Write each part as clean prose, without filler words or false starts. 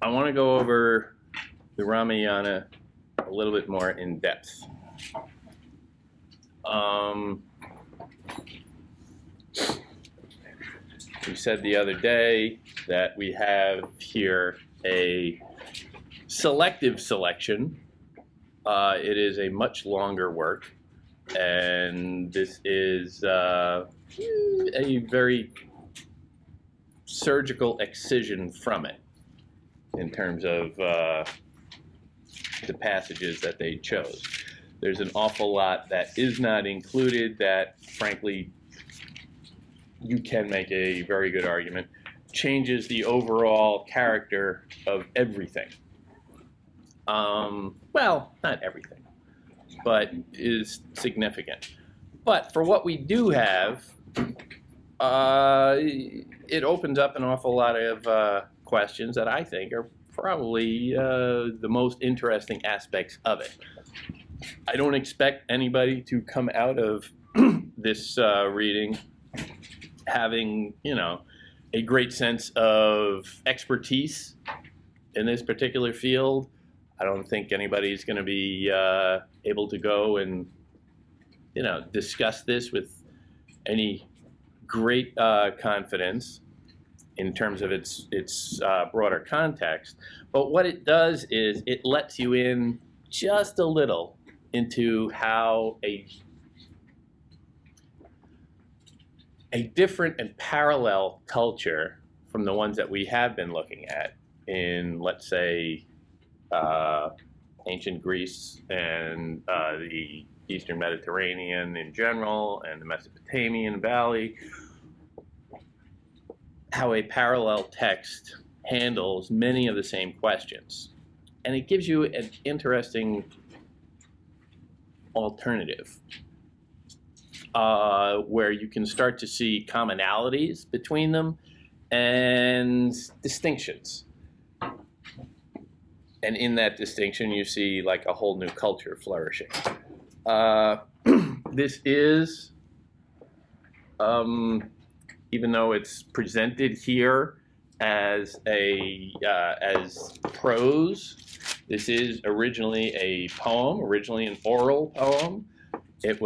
I want to go over the Rama yana a little bit more in depth. We said the other day that we have here a selective selection. It is a much longer work, and this is a very surgical excision from it in terms of the passages that they chose. There's an awful lot that is not included that, frankly, you can make a very good argument, changes the overall character of everything. Well, not everything, but is significant. But for what we do have, it opens up an awful lot of questions that I think are probably the most interesting aspects of it. I don't expect anybody to come out of this reading having, a great sense of expertise in this particular field. I don't think anybody's going to be able to go and, discuss this with any great confidence in terms of its broader context. But what it does is it lets you in just a little into how a different and parallel culture from the ones that we have been looking at in, let's say, ancient Greece and the Eastern Mediterranean in general and the Mesopotamian Valley, how a parallel text handles many of the same questions. And it gives you an interesting alternative where you can start to see commonalities between them and distinctions. And in that distinction, you see like a whole new culture flourishing. This is, even though it's presented here as as prose, this is originally a poem, originally an oral poem. It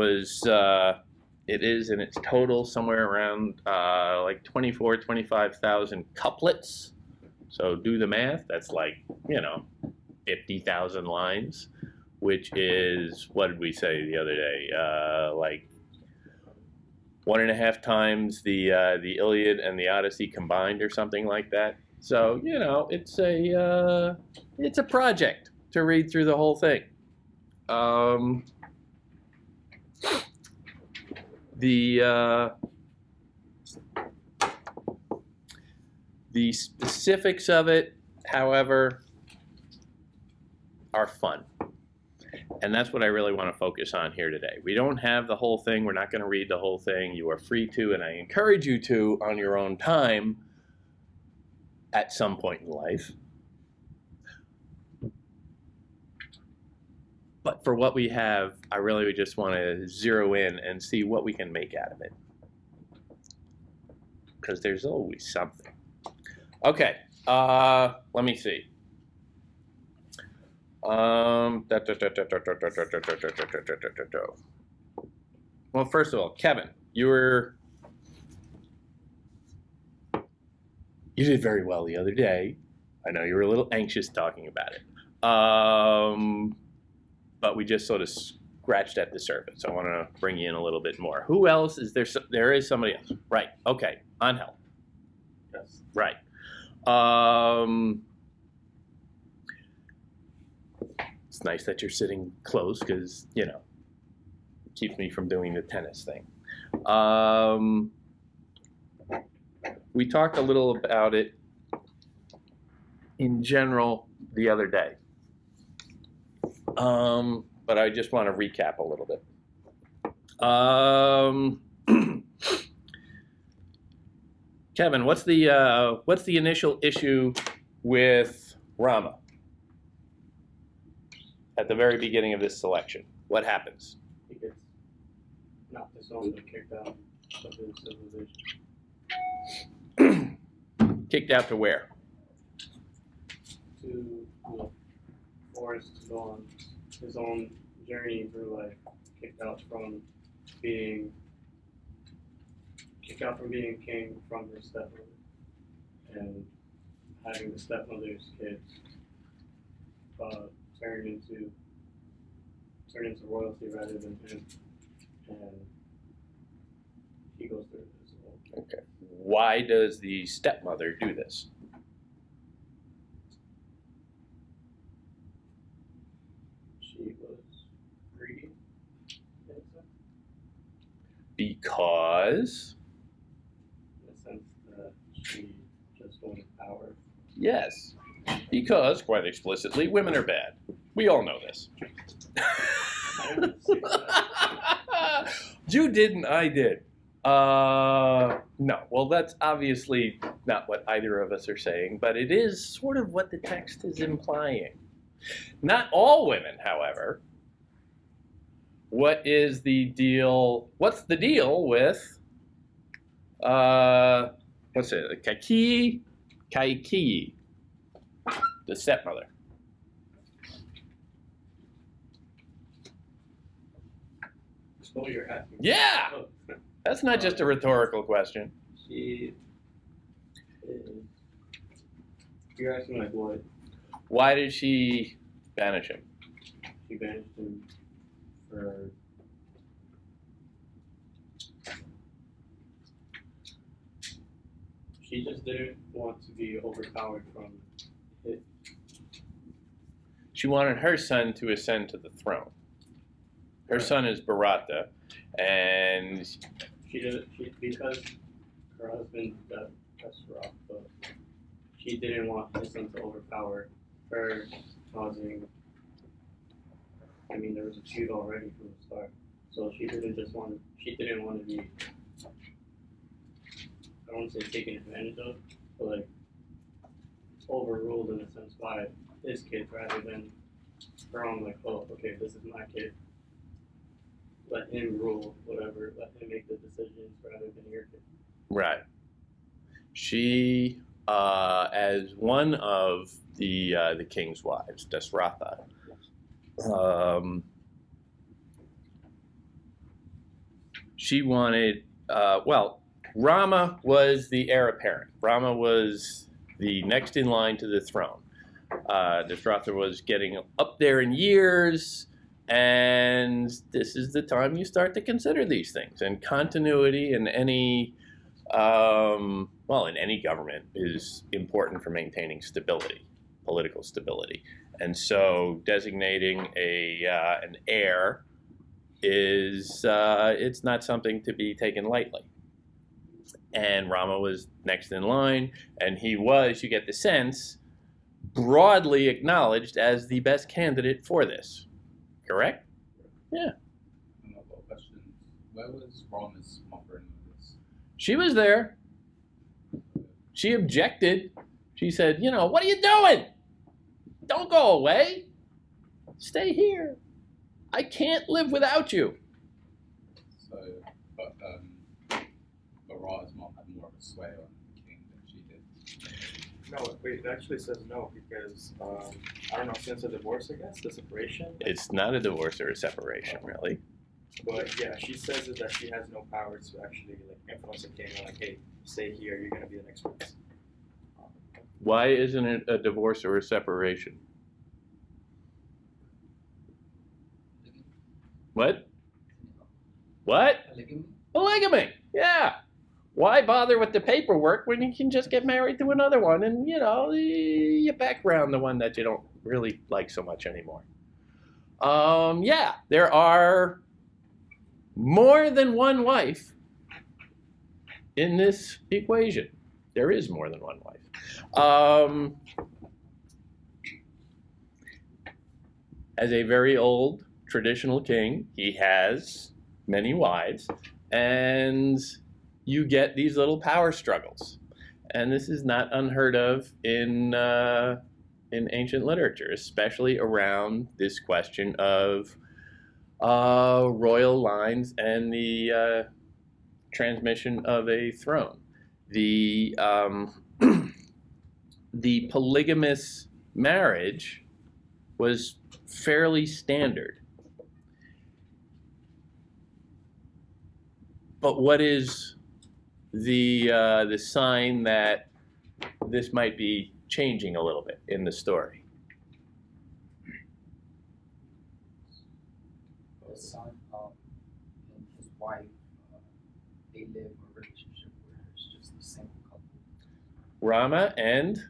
is in its total somewhere around like 25,000 couplets. So do the math, that's like, 50,000 lines, which is, what did we say the other day? Like 1.5 times the Iliad and the Odyssey combined or something like that. So, it's a project to read through the whole thing. The specifics of it, however, are fun. And that's what I really want to focus on here today. We don't have the whole thing. We're not going to read the whole thing. You are free to, and I encourage you to, on your own time, at some point in life. But for what we have, I really just want to zero in and see what we can make out of it. Because there's always something. Okay, let me see. Well, first of all, Kevin, you did very well the other day. I know you were a little anxious talking about it. But we just sort of scratched at the surface. I want to bring you in a little bit more. Who else is there? There is somebody else. Right. Okay. Angel. Yes. Right. It's nice that you're sitting close because, it keeps me from doing the tennis thing. We talked a little about it in general the other day. But I just want to recap a little bit. Kevin, what's the initial issue with Rama at the very beginning of this selection? What happens? He gets not disowned but kicked out of his civilization. Kicked out to where? to the forest to go on his own journey through life, kicked out from being king from her stepmother, and having the stepmother's kids turn into royalty rather than him, and he goes through this whole. Okay. Why does the stepmother do this? She was greedy, I think so, Because, in the sense that she just wanted power. yes, because, quite explicitly, women are bad. We all know this. I didn't say that. You didn't, I did. No, well, that's obviously not what either of us are saying, but it is sort of what the text is implying. Not all women, however. What is the deal? What's the deal with, what's it, Kaiki, the stepmother? So you're asking. Yeah! Oh, That's not just a rhetorical question. she is. You're asking like what? Why did she banish him? She banished him for. She just didn't want to be overpowered from it. She wanted her son to ascend to the throne. Her Right. son is Bharata, and She did because her husband that's rough, but she didn't want his son to overpower her, causing. I mean, there was a feud already from the start, so she didn't want to be. I don't want to say taken advantage of, but like overruled in a sense by his kid rather than her own. Like, oh, okay, this is my kid. Let him rule, whatever. Let him make the decisions rather than your kid. right. She, as one of the king's wives, Dasratha, she wanted. Well, Rama was the heir apparent. Rama was the next in line to the throne. Dasratha was getting up there in years, and this is the time you start to consider these things. And continuity in any, in any government is important for maintaining stability, political stability. And so designating an heir is, it's not something to be taken lightly. And Rama was next in line, and he was, you get the sense, broadly acknowledged as the best candidate for this. Correct? Yeah. Another question. Where was Rama's mother in this? She was there. She objected. She said, what are you doing? Don't go away. Stay here. I can't live without you. So, but Bharata's mom had more of a sway on the king than she did. No, wait, it actually says no because I don't know, since a divorce, I guess, the separation. It's not a divorce or a separation, really. But yeah, she says is that she has no power to actually like influence the king. Like, hey, stay here. You're gonna be the next prince. Why isn't it a divorce or a separation? What? What? Polygamy. Yeah. Why bother with the paperwork when you can just get married to another one and, you background the one that you don't really like so much anymore? Yeah, there are more than one wife in this equation. There is more than one wife. As a very old traditional king, he has many wives, and you get these little power struggles. And this is not unheard of in ancient literature, especially around this question of royal lines and the transmission of a throne. The polygamous marriage was fairly standard. But what is the sign that this might be changing a little bit in the story? The son and his wife, they live in a relationship where it's just a single couple. Rama and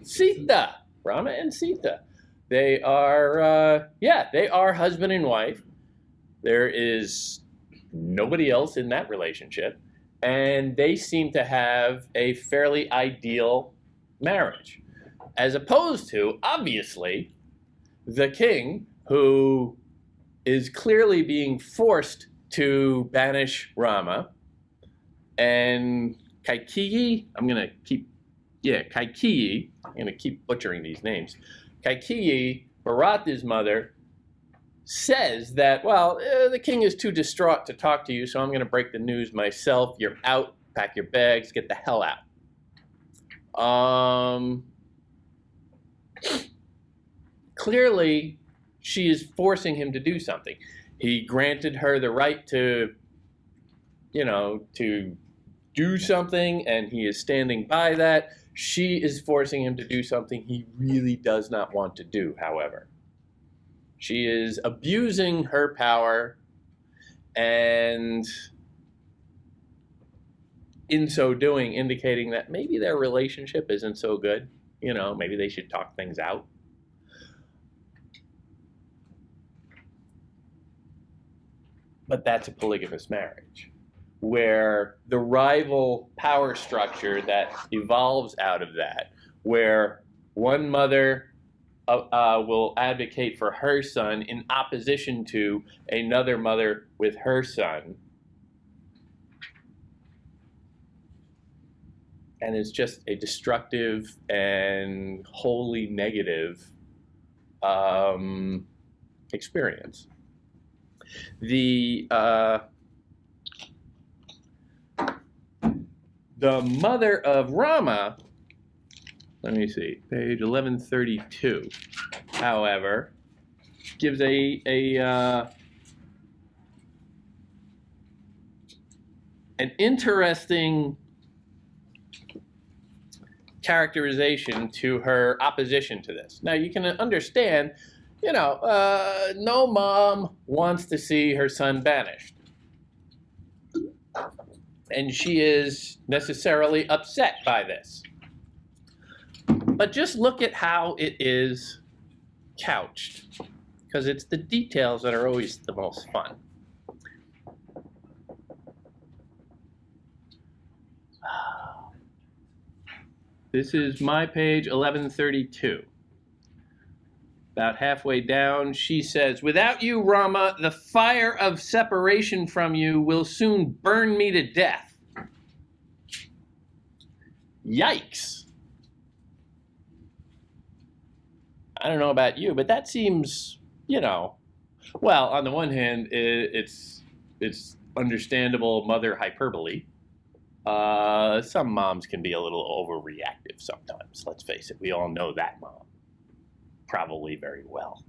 Sita. Rama and Sita. They are, they are husband and wife. There is nobody else in that relationship. And they seem to have a fairly ideal marriage. As opposed to, obviously, the king, who is clearly being forced to banish Rama, and Kaikeyi, I'm going to keep butchering these names. Kaikeyi, Bharata's mother, says that, well, the king is too distraught to talk to you, so I'm going to break the news myself. You're out, pack your bags, get the hell out. Clearly, she is forcing him to do something. He granted her the right to do something, and he is standing by that. She is forcing him to do something he really does not want to do, however. She is abusing her power, and in so doing, indicating that maybe their relationship isn't so good. Maybe they should talk things out. But that's a polygamous marriage, where the rival power structure that evolves out of that, where one mother will advocate for her son in opposition to another mother with her son. And it's just a destructive and wholly negative experience. The mother of Rama, let me see, page 1132, however, gives an interesting characterization to her opposition to this. Now, you can understand, no mom wants to see her son banished. And she is necessarily upset by this. But just look at how it is couched, because it's the details that are always the most fun. This is my page 1132. About halfway down, she says, "Without you, Rama, the fire of separation from you will soon burn me to death." Yikes. I don't know about you, but that seems, well, on the one hand, it's understandable mother hyperbole. Some moms can be a little overreactive sometimes. Let's face it, we all know that mom probably very well.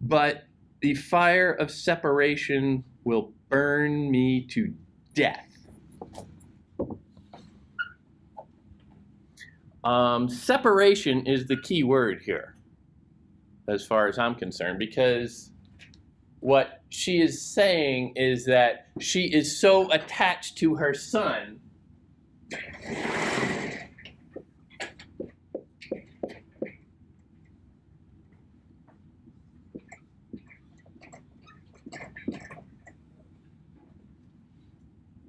But the fire of separation will burn me to death. Separation is the key word here, as far as I'm concerned, because what she is saying is that she is so attached to her son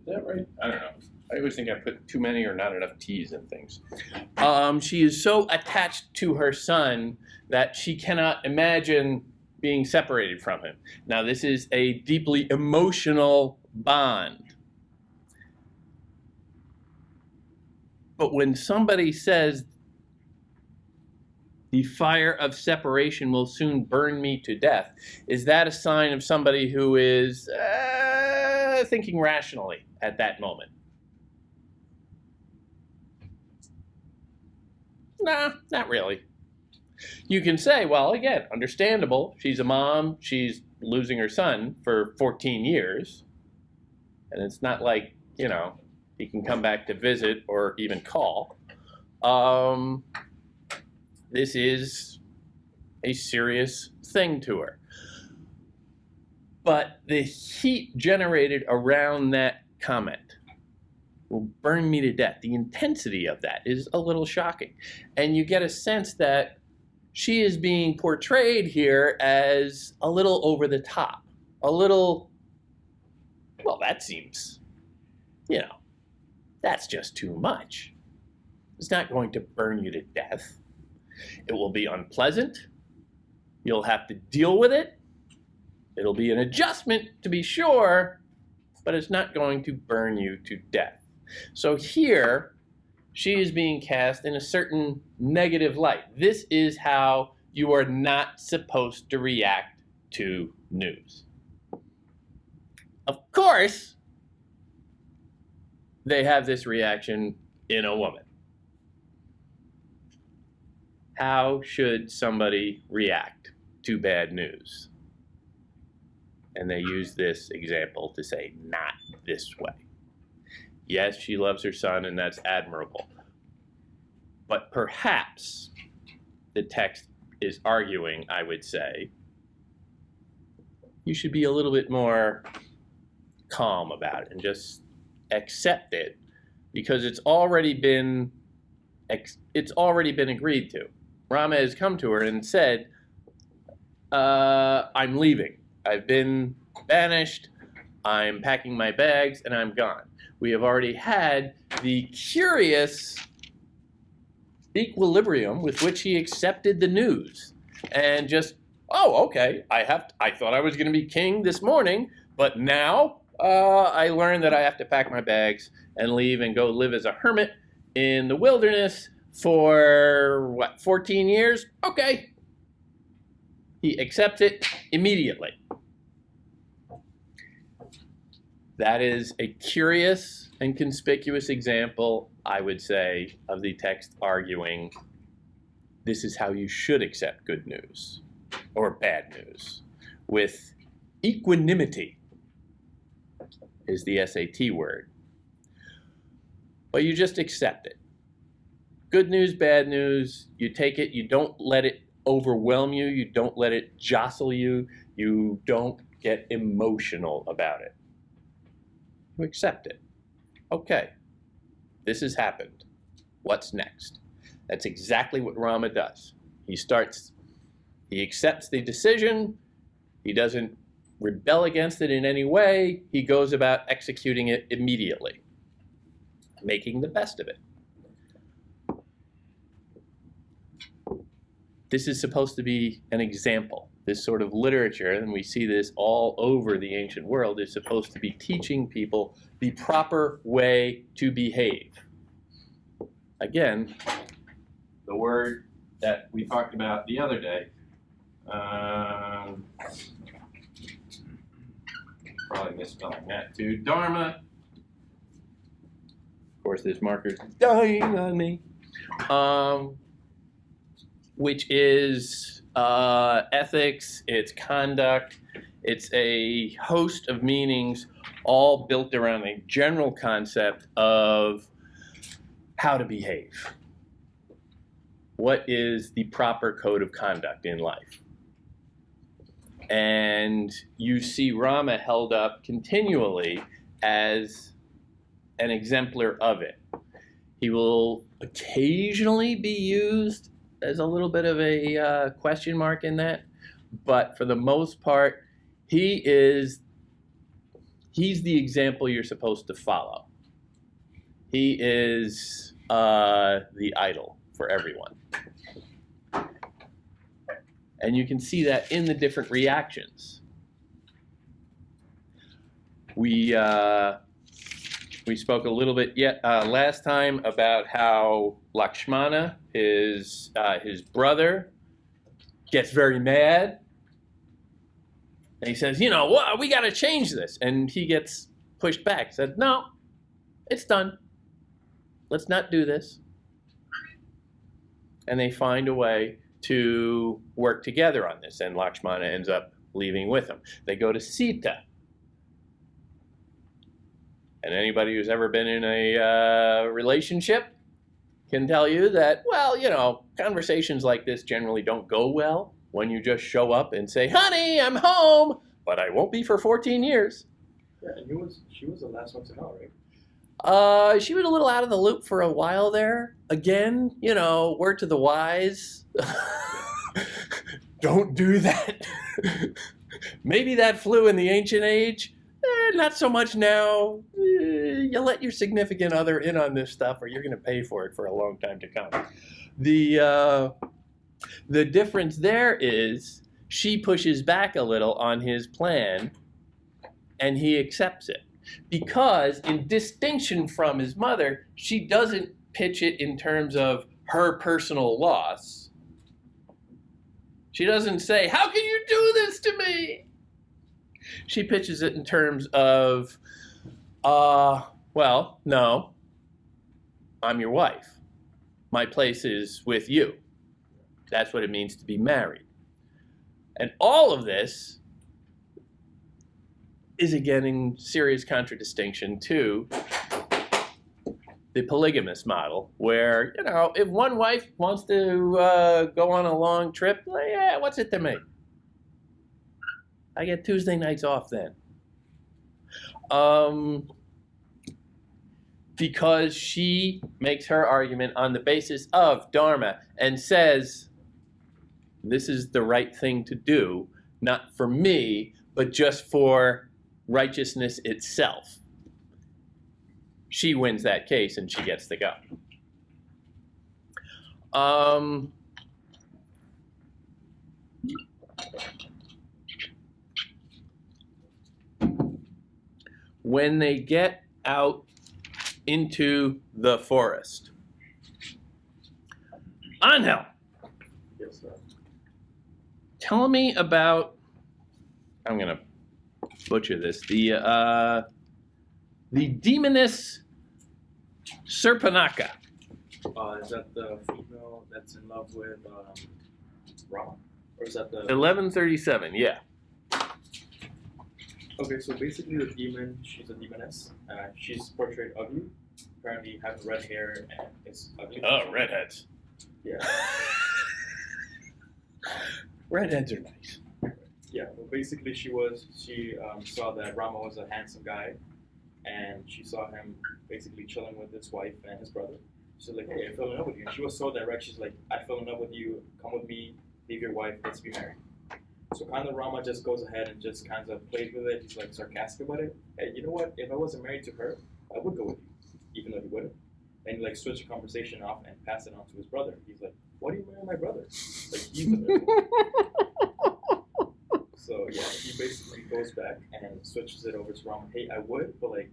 Is that right? I don't know. I always think I put too many or not enough T's in things. She is so attached to her son that she cannot imagine being separated from him. Now, this is a deeply emotional bond. But when somebody says, the fire of separation will soon burn me to death, is that a sign of somebody who is thinking rationally at that moment? Nah, not really. You can say, well, again, understandable. She's a mom. She's losing her son for 14 years. And it's not like, he can come back to visit or even call. This is a serious thing to her. But the heat generated around that comment will burn me to death. The intensity of that is a little shocking. And you get a sense that she is being portrayed here as a little over the top. A little, well, that seems, that's just too much. It's not going to burn you to death. It will be unpleasant. You'll have to deal with it. It'll be an adjustment, to be sure, but it's not going to burn you to death. So here, she is being cast in a certain negative light. This is how you are not supposed to react to news. Of course, they have this reaction in a woman. How should somebody react to bad news? And they use this example to say, not this way. Yes, she loves her son, and that's admirable. But perhaps the text is arguing, I would say, you should be a little bit more calm about it and just accept it, because it's already been agreed to. Rama has come to her and said, I'm leaving. I've been banished. I'm packing my bags and I'm gone. We have already had the curious equilibrium with which he accepted the news and just, oh, okay, I thought I was going to be king this morning, but now I learned that I have to pack my bags and leave and go live as a hermit in the wilderness for, 14 years? Okay. He accepts it immediately. That is a curious and conspicuous example, I would say, of the text arguing this is how you should accept good news or bad news. With equanimity is the SAT word. But you just accept it. Good news, bad news, you take it, you don't let it overwhelm you, you don't let it jostle you, you don't get emotional about it. You accept it. Okay, this has happened. What's next? That's exactly what Rama does. He accepts the decision, he doesn't rebel against it in any way, he goes about executing it immediately, making the best of it. This is supposed to be an example. This sort of literature, and we see this all over the ancient world, is supposed to be teaching people the proper way to behave. Again, the word that we talked about the other day, probably misspelling that too, dharma. Of course, this marker's dying on me. Which is ethics, it's conduct, it's a host of meanings all built around a general concept of how to behave. What is the proper code of conduct in life? And you see Rama held up continually as an exemplar of it. He will occasionally be used as a little bit of a question mark in that, but for the most part, he's the example you're supposed to follow. He is the idol for everyone. And you can see that in the different reactions. We spoke a little bit last time about how Lakshmana, his brother, gets very mad. And he says, we got to change this. And he gets pushed back. Said, no, it's done. Let's not do this. and they find a way to work together on this, and Lakshmana ends up leaving with him. They go to Sita. And anybody who's ever been in a relationship can tell you that, well, you know, conversations like this generally don't go well when you just show up and say, honey, I'm home, but I won't be for 14 years. Yeah, and she was the last one to know, right? She was a little out of the loop for a while there. Again, you know, word to the wise. Don't do that. Maybe that flew in the ancient age. Not so much now. You let your significant other in on this stuff or you're going to pay for it for a long time to come. The difference there is she pushes back a little on his plan and he accepts it. Because in distinction from his mother, she doesn't pitch it in terms of her personal loss. She doesn't say, how can you do this to me? She pitches it in terms of, well, no, I'm your wife. My place is with you. That's what it means to be married. And all of this is again in serious contradistinction to the polygamous model, where, you know, if one wife wants to go on a long trip, well, yeah, what's it to me? I get Tuesday nights off then. Because she makes her argument on the basis of Dharma and says, this is the right thing to do, not for me, but just for righteousness itself. She wins that case and she gets to go. When they get out into the forest, Angel, Yes, sir. tell me about, I'm going to butcher this, the demoness Serpanaka. Is that the female that's in love with Rama? Or is that the... 1137, yeah. Okay, so basically the demon, she's a demoness. She's portrayed ugly. Apparently has red hair and is ugly. Oh, redheads. Yeah. Redheads are nice. Yeah, well basically she saw that Rama was a handsome guy, and she saw him basically chilling with his wife and his brother. She's like, hey, I fell in love with you. And she was so direct, she's like, I fell in love with you, come with me, leave your wife, let's be married. So kind of Rama just goes ahead and just kind of plays with it. He's like sarcastic about it. Hey, you know what? If I wasn't married to her, I would go with you, even though he wouldn't. And like switch the conversation off and pass it on to his brother. He's like, why do you marry my brother? Like he's the middle. So yeah, he basically goes back and switches it over to Rama. Hey, I would, but like,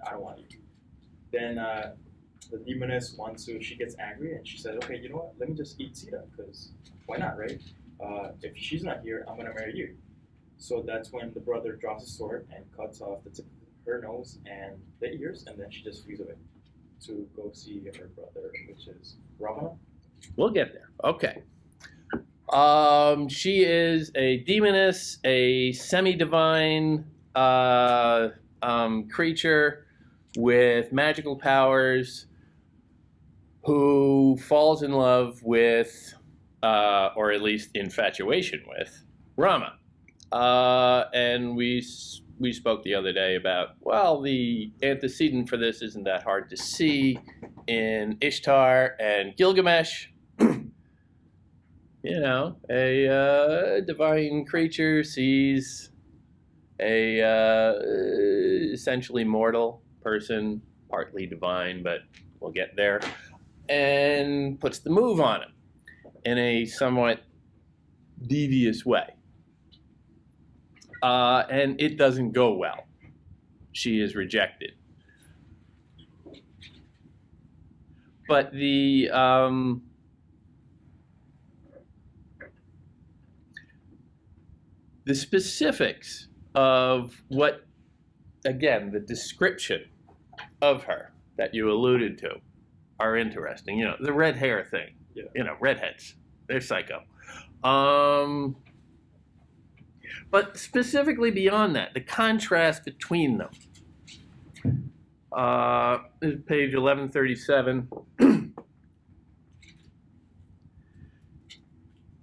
I don't want you. Then the demoness wants to. She gets angry and she says, okay, you know what? Let me just eat Sita, because why not, right? If she's not here, I'm gonna marry you. So that's when the brother draws a sword and cuts off the tip of her nose and the ears, and then she just flees away to go see her brother, which is Rama. We'll get there. Okay. She is a demoness, a semi-divine creature with magical powers who falls in love with, or at least infatuation with, Rama. And we spoke the other day about, well, the antecedent for this isn't that hard to see in Ishtar and Gilgamesh. You know, a divine creature sees a essentially mortal person, partly divine, but we'll get there, and puts the move on him in a somewhat devious way. And it doesn't go well. She is rejected. But the specifics of what, again, the description of her that you alluded to are interesting. You know, the red hair thing. Yeah. You know, redheads. They're psycho. But specifically beyond that, the contrast between them. This is page 1137.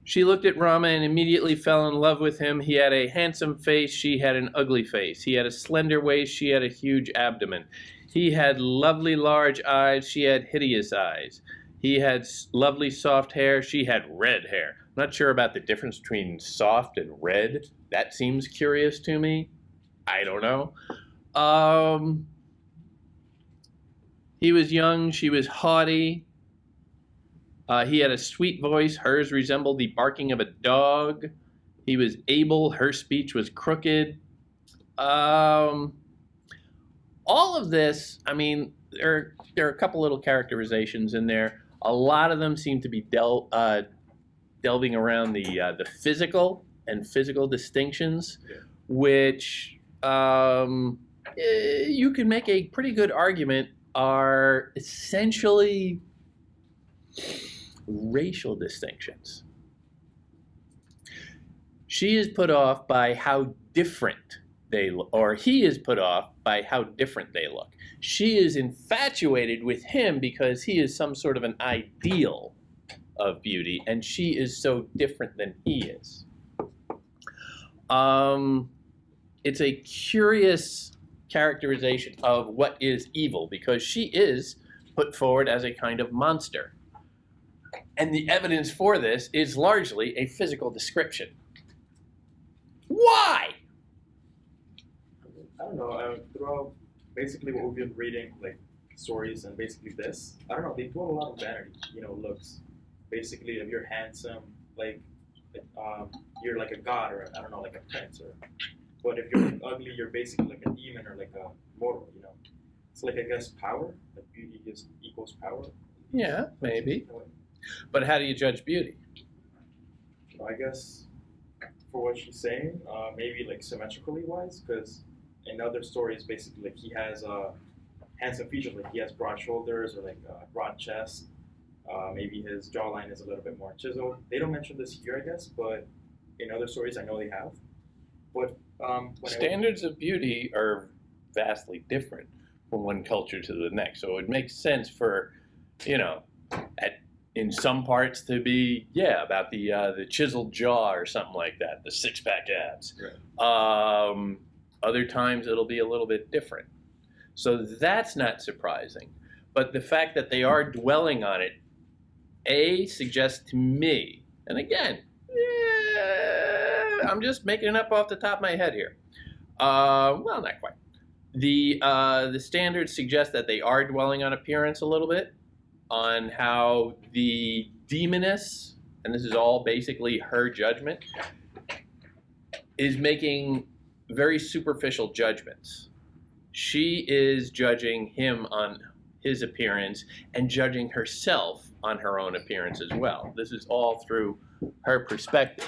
She looked at Rama and immediately fell in love with him. He had a handsome face. She had an ugly face. He had a slender waist. She had a huge abdomen. He had lovely large eyes. She had hideous eyes. He had lovely soft hair. She had red hair. I'm not sure about the difference between soft and red. That seems curious to me. I don't know. He was young. She was haughty. He had a sweet voice. Hers resembled the barking of a dog. He was able. Her speech was crooked. All of this, I mean, there are a couple little characterizations in there. A lot of them seem to be delving around the physical and physical distinctions, which you can make a pretty good argument are essentially racial distinctions. She is put off by how different they look, or he is put off by how different they look. She is infatuated with him because he is some sort of an ideal of beauty, and she is so different than he is. It's a curious characterization of what is evil, because she is put forward as a kind of monster. And the evidence for this is largely a physical description. Why? I don't know. Throughout basically what we've been reading, like stories and basically this, I don't know. They do a lot of vanity, looks. Basically, if you're handsome, like you're like a god, or I don't know, like a prince, but if you're like ugly, you're basically like a demon or like a mortal. It's like, I guess, power. Like beauty equals power. Yeah, maybe. But how do you judge beauty? I guess for what she's saying, maybe like symmetrically wise, because in other stories, basically, like he has handsome features, like he has broad shoulders or like a broad chest. Maybe his jawline is a little bit more chiseled. They don't mention this here, I guess, but in other stories, I know they have. But standards of beauty are vastly different from one culture to the next. So it makes sense for, in some parts to be, about the chiseled jaw or something like that, the six-pack abs. Right. Other times it'll be a little bit different. So that's not surprising. But the fact that they are dwelling on it, suggests to me, and again, I'm just making it up off the top of my head here. Well, not quite. The standards suggest that they are dwelling on appearance a little bit, on how the demoness, and this is all basically her judgment, is making very superficial judgments. She is judging him on his appearance and judging herself on her own appearance as well. This is all through her perspective.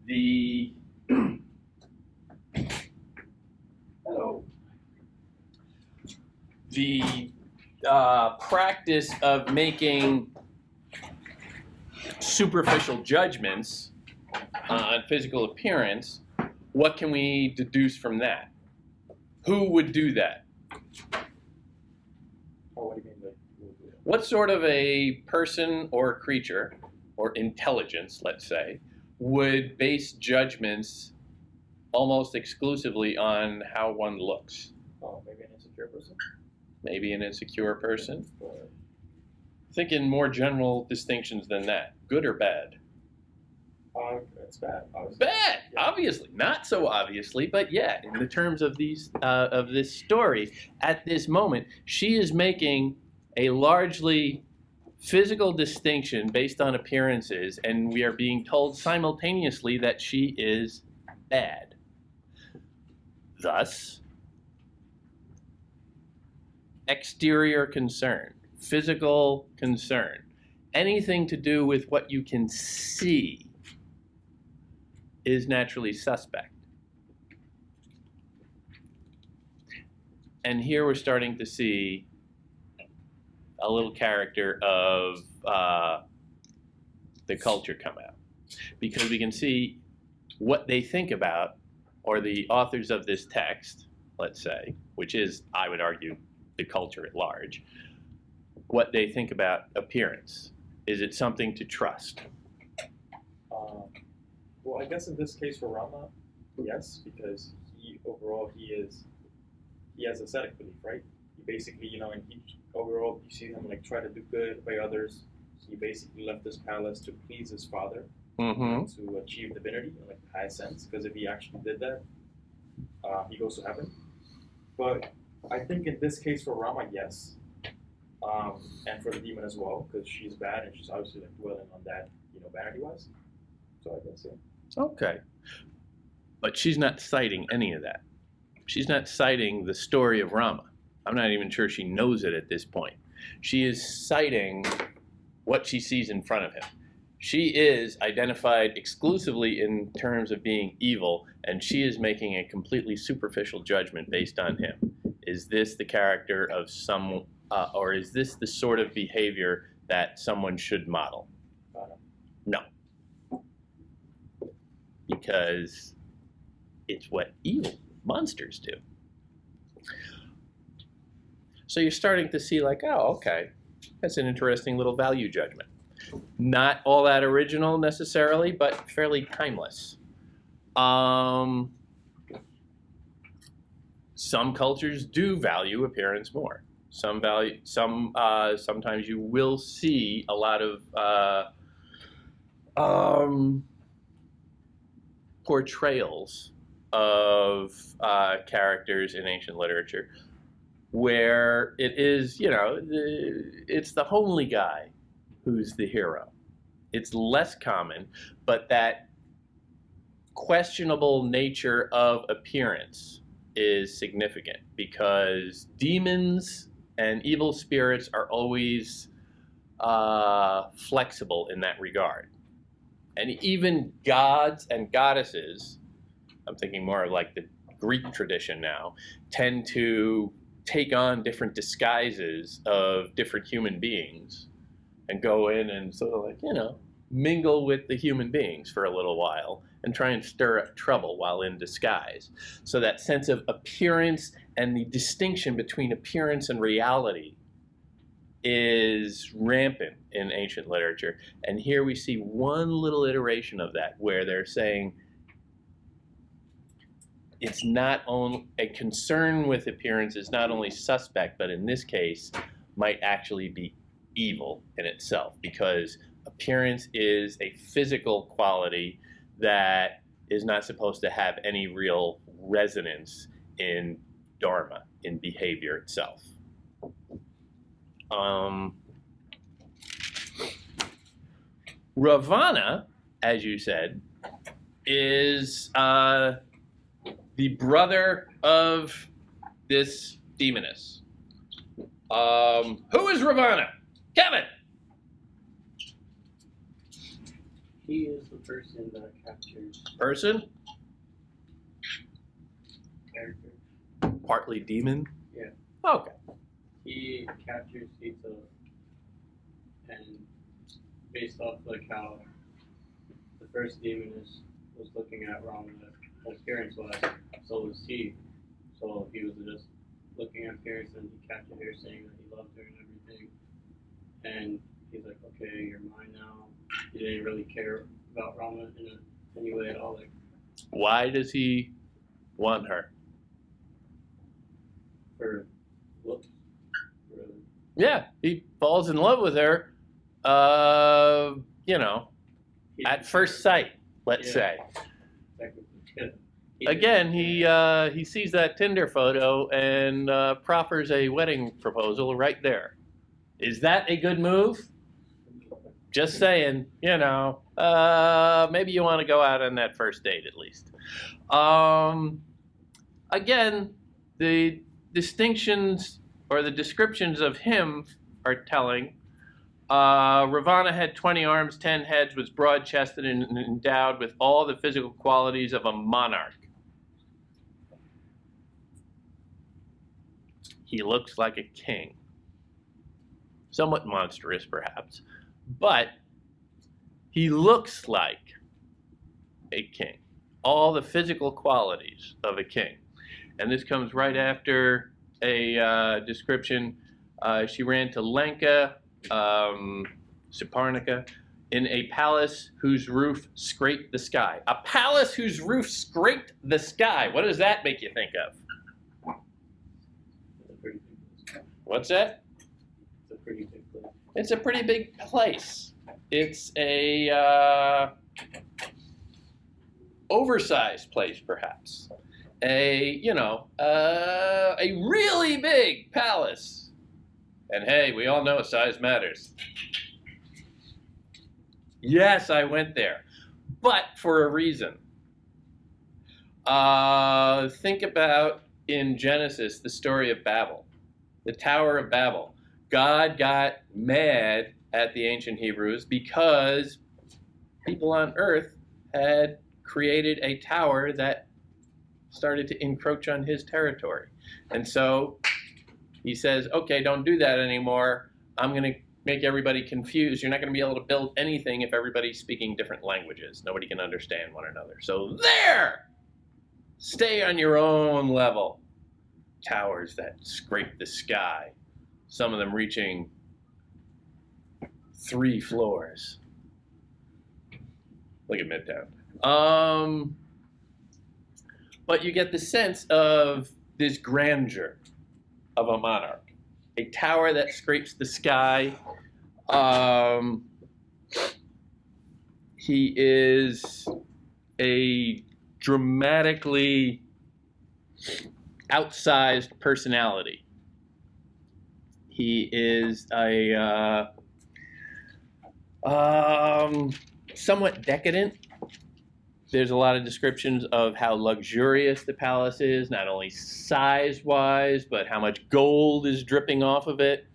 The practice of making superficial judgments on physical appearance, what can we deduce from that? Who would do that? what do you mean? What sort of a person or creature, or intelligence, let's say, would base judgments almost exclusively on how one looks? Oh, maybe an insecure person? Maybe an insecure person? Think in more general distinctions than that. Good or bad? It's bad, obviously. Bad, yeah. Obviously. Not so obviously, but yeah, in the terms of this story, at this moment, she is making a largely physical distinction based on appearances, and we are being told simultaneously that she is bad. Thus, exterior concern, physical concern, anything to do with what you can see is naturally suspect. And here we're starting to see a little character of the culture come out, because we can see what they think about, or the authors of this text, let's say, which is, I would argue, the culture at large, what they think about appearance. Is it something to trust? Well, I guess in this case for Rama, yes, because he has ascetic belief, right? He basically, and he overall you see him like try to do good by others. He basically left this palace to please his father, to achieve divinity in like the highest sense. Because if he actually did that, he goes to heaven. But I think in this case for Rama, yes, and for the demon as well, because she's bad and she's obviously like dwelling on that, vanity-wise. So I guess yeah. Okay. But she's not citing any of that. She's not citing the story of Rama. I'm not even sure she knows it at this point. She is citing what she sees in front of him. She is identified exclusively in terms of being evil, and she is making a completely superficial judgment based on him. Is this the character of some, or is this the sort of behavior that someone should model? No. Because it's what evil monsters do. So you're starting to see like, oh, okay, that's an interesting little value judgment. Not all that original necessarily, but fairly timeless. Some cultures do value appearance more. Sometimes you will see a lot of portrayals of characters in ancient literature where it is, it's the homely guy who's the hero. It's less common, but that questionable nature of appearance is significant because demons and evil spirits are always flexible in that regard. And even gods and goddesses, I'm thinking more of like the Greek tradition now, tend to take on different disguises of different human beings and go in and sort of like, mingle with the human beings for a little while and try and stir up trouble while in disguise. So that sense of appearance and the distinction between appearance and reality is rampant in ancient literature. And here we see one little iteration of that where they're saying it's not only a concern with appearance is not only suspect, but in this case might actually be evil in itself, because appearance is a physical quality that is not supposed to have any real resonance in dharma, in behavior itself. Ravana, as you said, is the brother of this demoness. Who is Ravana? Kevin! He is the person that captures Person? character. Partly demon? Yeah. Okay. He captures Sita, and based off like how the first demoness was looking at Rama appearance-wise, so was he. So he was just looking at appearance, and he captured her, saying that he loved her and everything. And he's like, okay, you're mine now. He didn't really care about Rama in any way at all. Like, Why does he want her? for looks, really. Yeah, he falls in love with her, at first sight, let's say. Technically, yeah. Again, he sees that Tinder photo and proffers a wedding proposal right there. Is that a good move? Just saying, maybe you want to go out on that first date at least. Again, the distinctions or the descriptions of him are telling. Ravana had 20 arms, 10 heads, was broad-chested and endowed with all the physical qualities of a monarch. He looks like a king. somewhat monstrous perhaps, but he looks like a king. All the physical qualities of a king. And this comes right after a description. She ran to Lanka, Suparnika, in a palace whose roof scraped the sky. A palace whose roof scraped the sky. What does that make you think of? It's a pretty big place. What's that? It's a pretty big place. It's a pretty big place. It's a oversized place, perhaps. A really big palace. And hey, we all know size matters. Yes, I went there, but for a reason. Think about in Genesis the story of Babel, the Tower of Babel. God got mad at the ancient Hebrews because people on earth had created a tower that started to encroach on his territory. And so he says, okay, don't do that anymore. I'm going to make everybody confused. You're not going to be able to build anything if everybody's speaking different languages. Nobody can understand one another. So there! Stay on your own level. Towers that scrape the sky. Some of them reaching 3 floors. Look at Midtown. But you get the sense of this grandeur of a monarch. A tower that scrapes the sky. He is a dramatically outsized personality. He is a somewhat decadent. There's a lot of descriptions of how luxurious the palace is, not only size-wise, but how much gold is dripping off of it.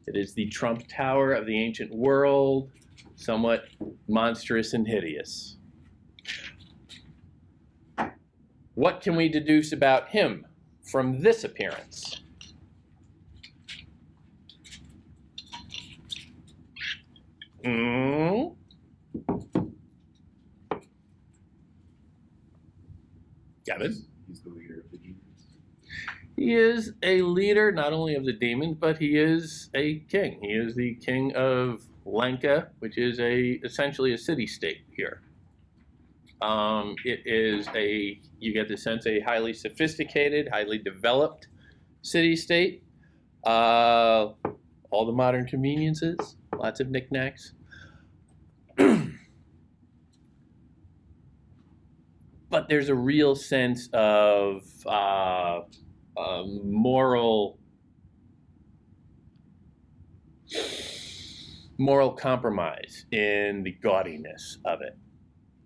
It is the Trump Tower of the ancient world, somewhat monstrous and hideous. What can we deduce about him from this appearance? Kevin? He's the leader of the demons. He is a leader not only of the demons, but he is a king. He is the king of Lanka, which is essentially a city-state here. It is you get the sense, a highly sophisticated, highly developed city-state. All the modern conveniences, lots of knickknacks. But there's a real sense of moral compromise in the gaudiness of it,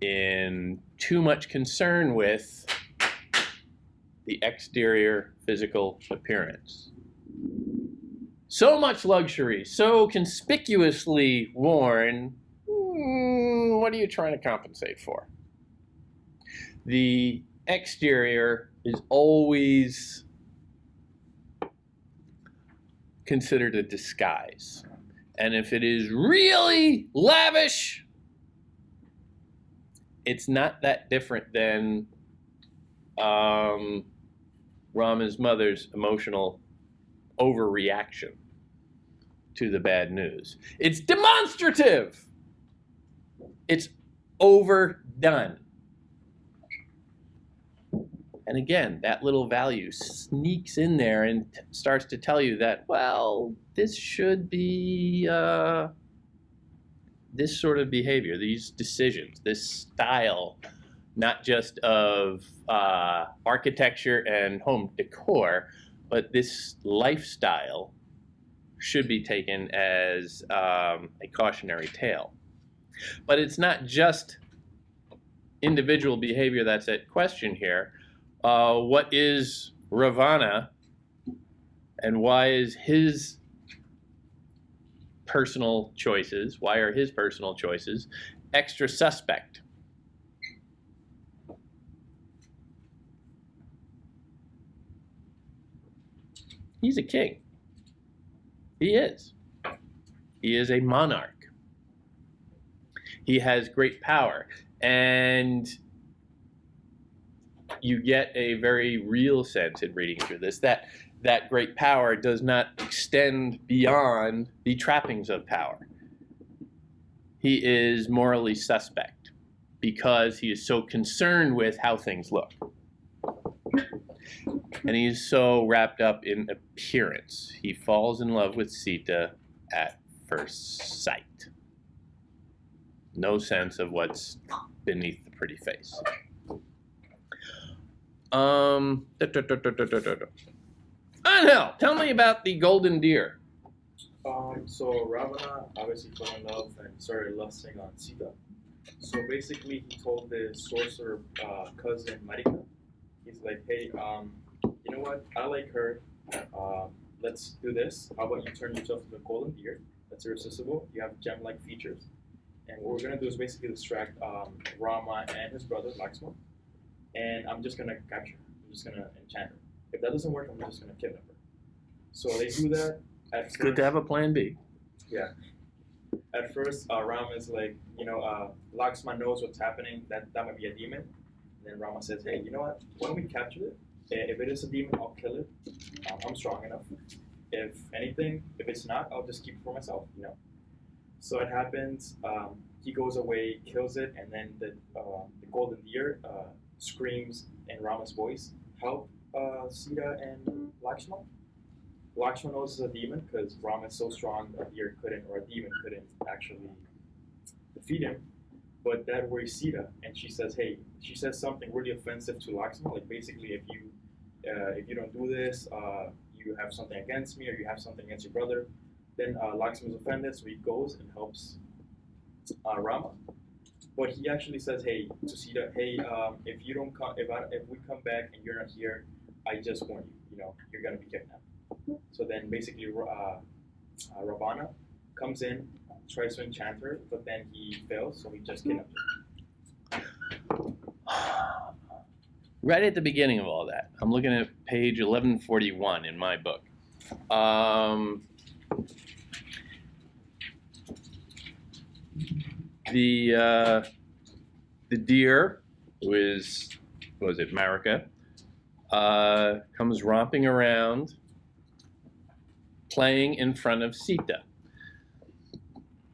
in too much concern with the exterior physical appearance. So much luxury, so conspicuously worn, what are you trying to compensate for? The exterior is always considered a disguise. And if it is really lavish, it's not that different than Rama's mother's emotional overreaction to the bad news. It's demonstrative. It's overdone. And again, that little value sneaks in there and starts to tell you that, well, this should be this sort of behavior, these decisions, this style, not just of architecture and home decor, but this lifestyle should be taken as a cautionary tale. But it's not just individual behavior that's at question here. What is Ravana, and why are his personal choices extra suspect? He's a king. He is. He is a monarch. He has great power. And you get a very real sense in reading through this that great power does not extend beyond the trappings of power. He is morally suspect because he is so concerned with how things look. And he's so wrapped up in appearance. He falls in love with Sita at first sight. No sense of what's beneath the pretty face. Angel, tell me about the golden deer. So Ravana obviously fell in love and started lusting on Sita. So basically, he told his sorcerer cousin Marika, he's like, hey, you know what? I like her. Let's do this. How about you turn yourself into a golden deer that's irresistible? You have gem-like features. And what we're gonna do is basically distract Rama and his brother Lakshman. And I'm just gonna capture her. I'm just gonna enchant her. If that doesn't work, I'm just gonna kidnap her. So they do that. It's good to have a plan B. Yeah. At first, Rama is like, Lakshman knows what's happening. That might be a demon. And then Rama says, hey, you know what? Why don't we capture it? If it is a demon, I'll kill it. I'm strong enough. If anything, if it's not, I'll just keep it for myself, So it happens. He goes away, kills it, and then the golden deer screams in Rama's voice, help Sita and Lakshman. Lakshman knows it's a demon because Rama is so strong a deer couldn't, or a demon couldn't actually defeat him. But that worries Sita, and she says something really offensive to Lakshman, like basically if you don't do this, you have something against me, or you have something against your brother. Then Lakshman is offended, so he goes and helps Rama. But he actually says, hey, to Sita, hey, if we come back and you're not here, I just warn you, you're gonna be kidnapped. So then basically Ravana comes in, tries to enchant her, but then he fails, so he just kidnaps her. Right at the beginning of all that, I'm looking at page 1141 in my book. The deer, who is, Marika, comes romping around, playing in front of Sita.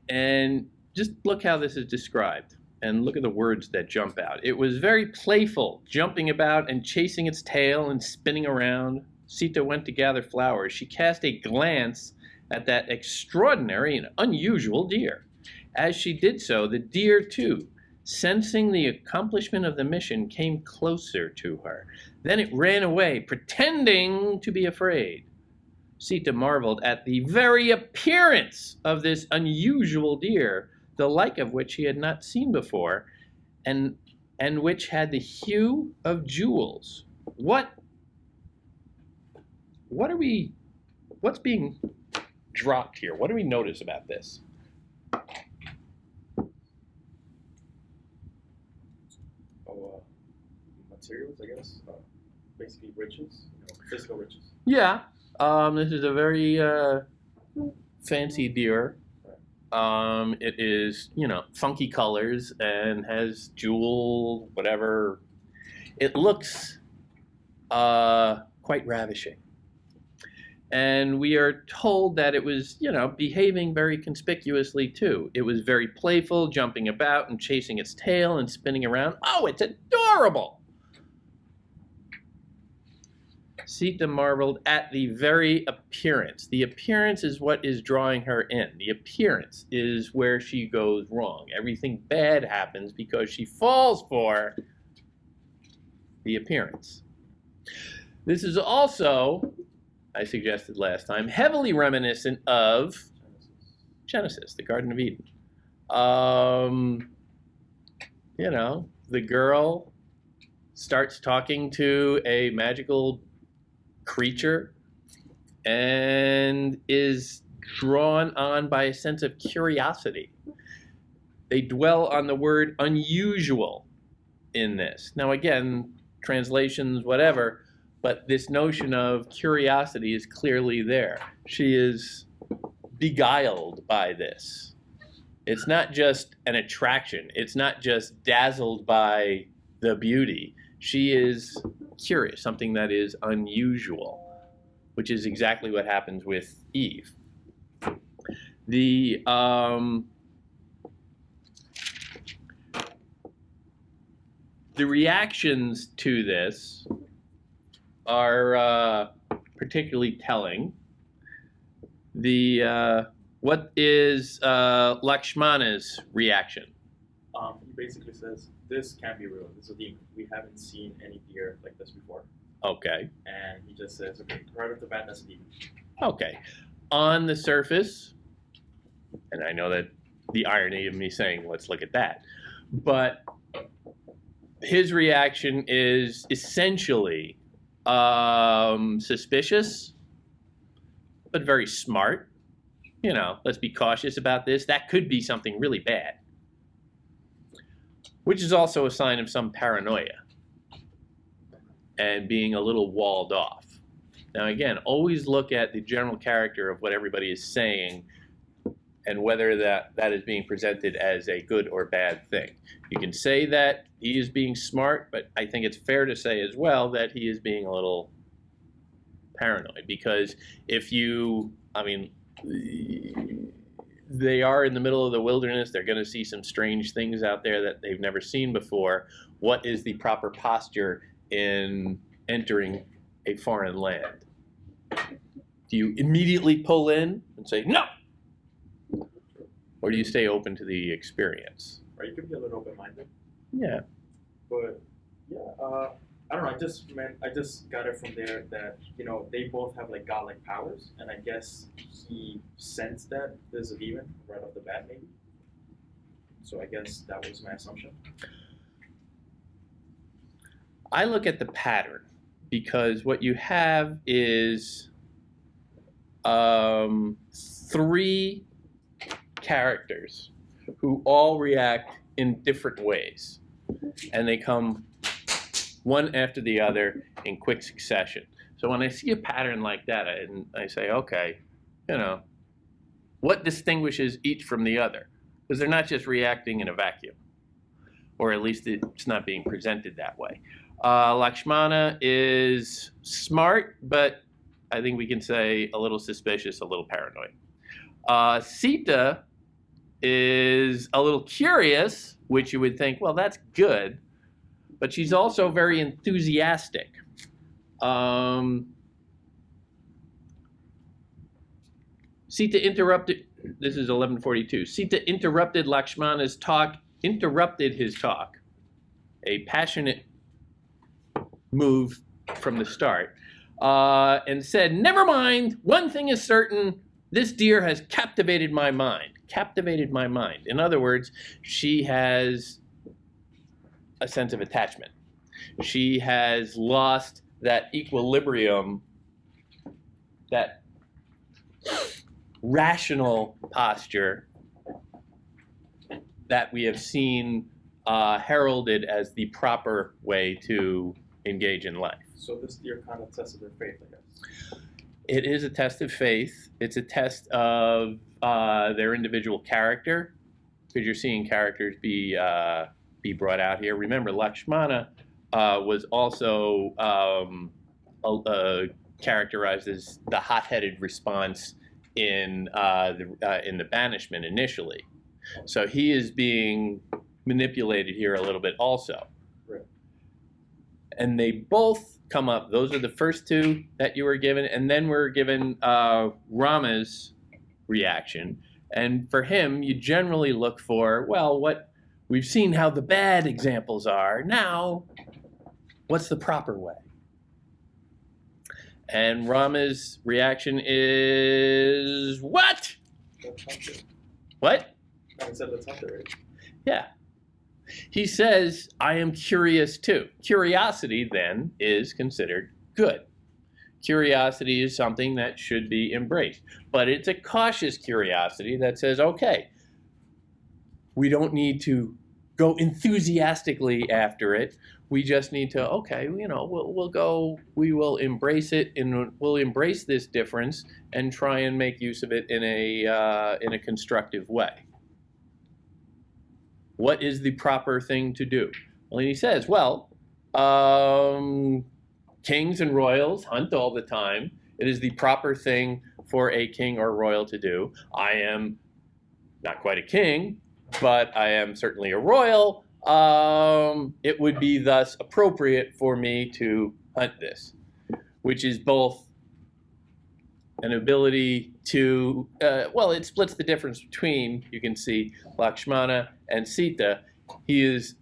And just look how this is described, and look at the words that jump out. It was very playful, jumping about and chasing its tail and spinning around. Sita went to gather flowers. She cast a glance at that extraordinary and unusual deer. As she did so, the deer, too, sensing the accomplishment of the mission, came closer to her. Then it ran away, pretending to be afraid. Sita marveled at the very appearance of this unusual deer, the like of which he had not seen before, and which had the hue of jewels. What's being dropped here? What do we notice about this? Materials, I guess. Basically riches, physical riches. Yeah. This is a very fancy deer. It is, funky colors and has jewel, whatever. It looks quite ravishing. And we are told that it was, behaving very conspicuously too. It was very playful, jumping about and chasing its tail and spinning around. Oh, it's adorable! Sita marveled at the very appearance. The appearance is what is drawing her in. The appearance is where she goes wrong. Everything bad happens because she falls for the appearance. This is also, I suggested last time, heavily reminiscent of Genesis, the Garden of Eden. The girl starts talking to a magical creature and is drawn on by a sense of curiosity. They dwell on the word unusual in this. Now again, translations, whatever, but this notion of curiosity is clearly there. She is beguiled by this. It's not just an attraction. It's not just dazzled by the beauty. She is curious, something that is unusual, which is exactly what happens with Eve. The reactions to this are particularly telling. What is Lakshmana's reaction? He basically says, "This can't be real. This is a demon. We haven't seen any deer like this before." Okay. And he just says, "Okay, right off the bat, that's a demon." Okay. On the surface, and I know that the irony of me saying, let's look at that, but his reaction is essentially suspicious, but very smart. You know, let's be cautious about this. That could be something really bad, which is also a sign of some paranoia and being a little walled off. Now, again, always look at the general character of what everybody is saying and whether that is being presented as a good or bad thing. You can say that he is being smart, but I think it's fair to say as well that he is being a little paranoid, because if you, I mean, they are in the middle of the wilderness. They're going to see some strange things out there that they've never seen before. What is the proper posture in entering a foreign land? Do you immediately pull in and say, no? Or do you stay open to the experience? Right? You could be a little open-minded. Yeah. But yeah, I don't know. I just got it from there that, you know, they both have like godlike powers, and I guess he sensed that there's a demon right off the bat, maybe. So I guess that was my assumption. I look at the pattern because what you have is three characters who all react in different ways, and they come one after the other in quick succession. So when I see a pattern like that, I say, okay, you know, what distinguishes each from the other? Because they're not just reacting in a vacuum, or at least it's not being presented that way. Lakshmana is smart, but I think we can say a little suspicious, a little paranoid. Sita is a little curious, which you would think, well, that's good, but she's also very enthusiastic. Sita interrupted, this is 1142, Sita interrupted Lakshmana's talk, interrupted his talk, a passionate move from the start, and said, never mind, one thing is certain, this deer has captivated my mind. Captivated my mind. In other words, she has a sense of attachment. She has lost that equilibrium, that rational posture that we have seen heralded as the proper way to engage in life. So this deer kind of tested their faith, I guess. It is a test of faith. It's a test of their individual character, because you're seeing characters be brought out here. Remember, Lakshmana was also characterized as the hot-headed response in the banishment initially. So he is being manipulated here a little bit also. Right. And they both come up. Those are the first two that you were given, and then we're given Rama's reaction. And for him, you generally look for, well, what we've seen how the bad examples are. Now, what's the proper way? And Rama's reaction is, what? Let's hunt it. What? I said let's hunt it, right? Yeah. He says, I am curious too. Curiosity, then, is considered good. Curiosity is something that should be embraced. But it's a cautious curiosity that says, okay, we don't need to go enthusiastically after it. We just need to, okay, we will embrace it, and we'll embrace this difference and try and make use of it in a constructive way. What is the proper thing to do? Well, he says, kings and royals hunt all the time. It is the proper thing for a king or royal to do. I am not quite a king, but I am certainly a royal. It would be thus appropriate for me to hunt this, which is both an ability to, it splits the difference between, you can see, Lakshmana and Sita. He is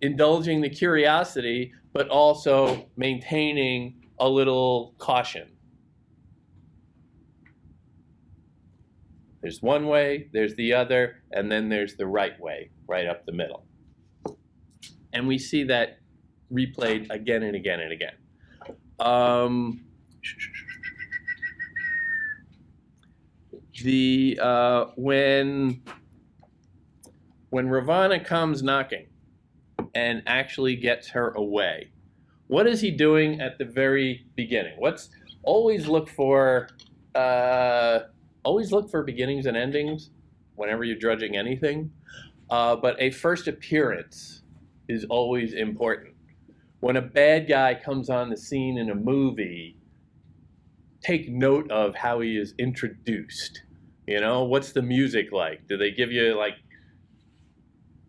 indulging the curiosity, but also maintaining a little caution. There's one way, there's the other, and then there's the right way, right up the middle. And we see that replayed again and again and again. When Ravana comes knocking and actually gets her away, what is he doing at the very beginning? Always look for beginnings and endings whenever you're judging anything, but a first appearance is always important. When a bad guy comes on the scene in a movie, take note of how he is introduced. What's the music like? Do they give you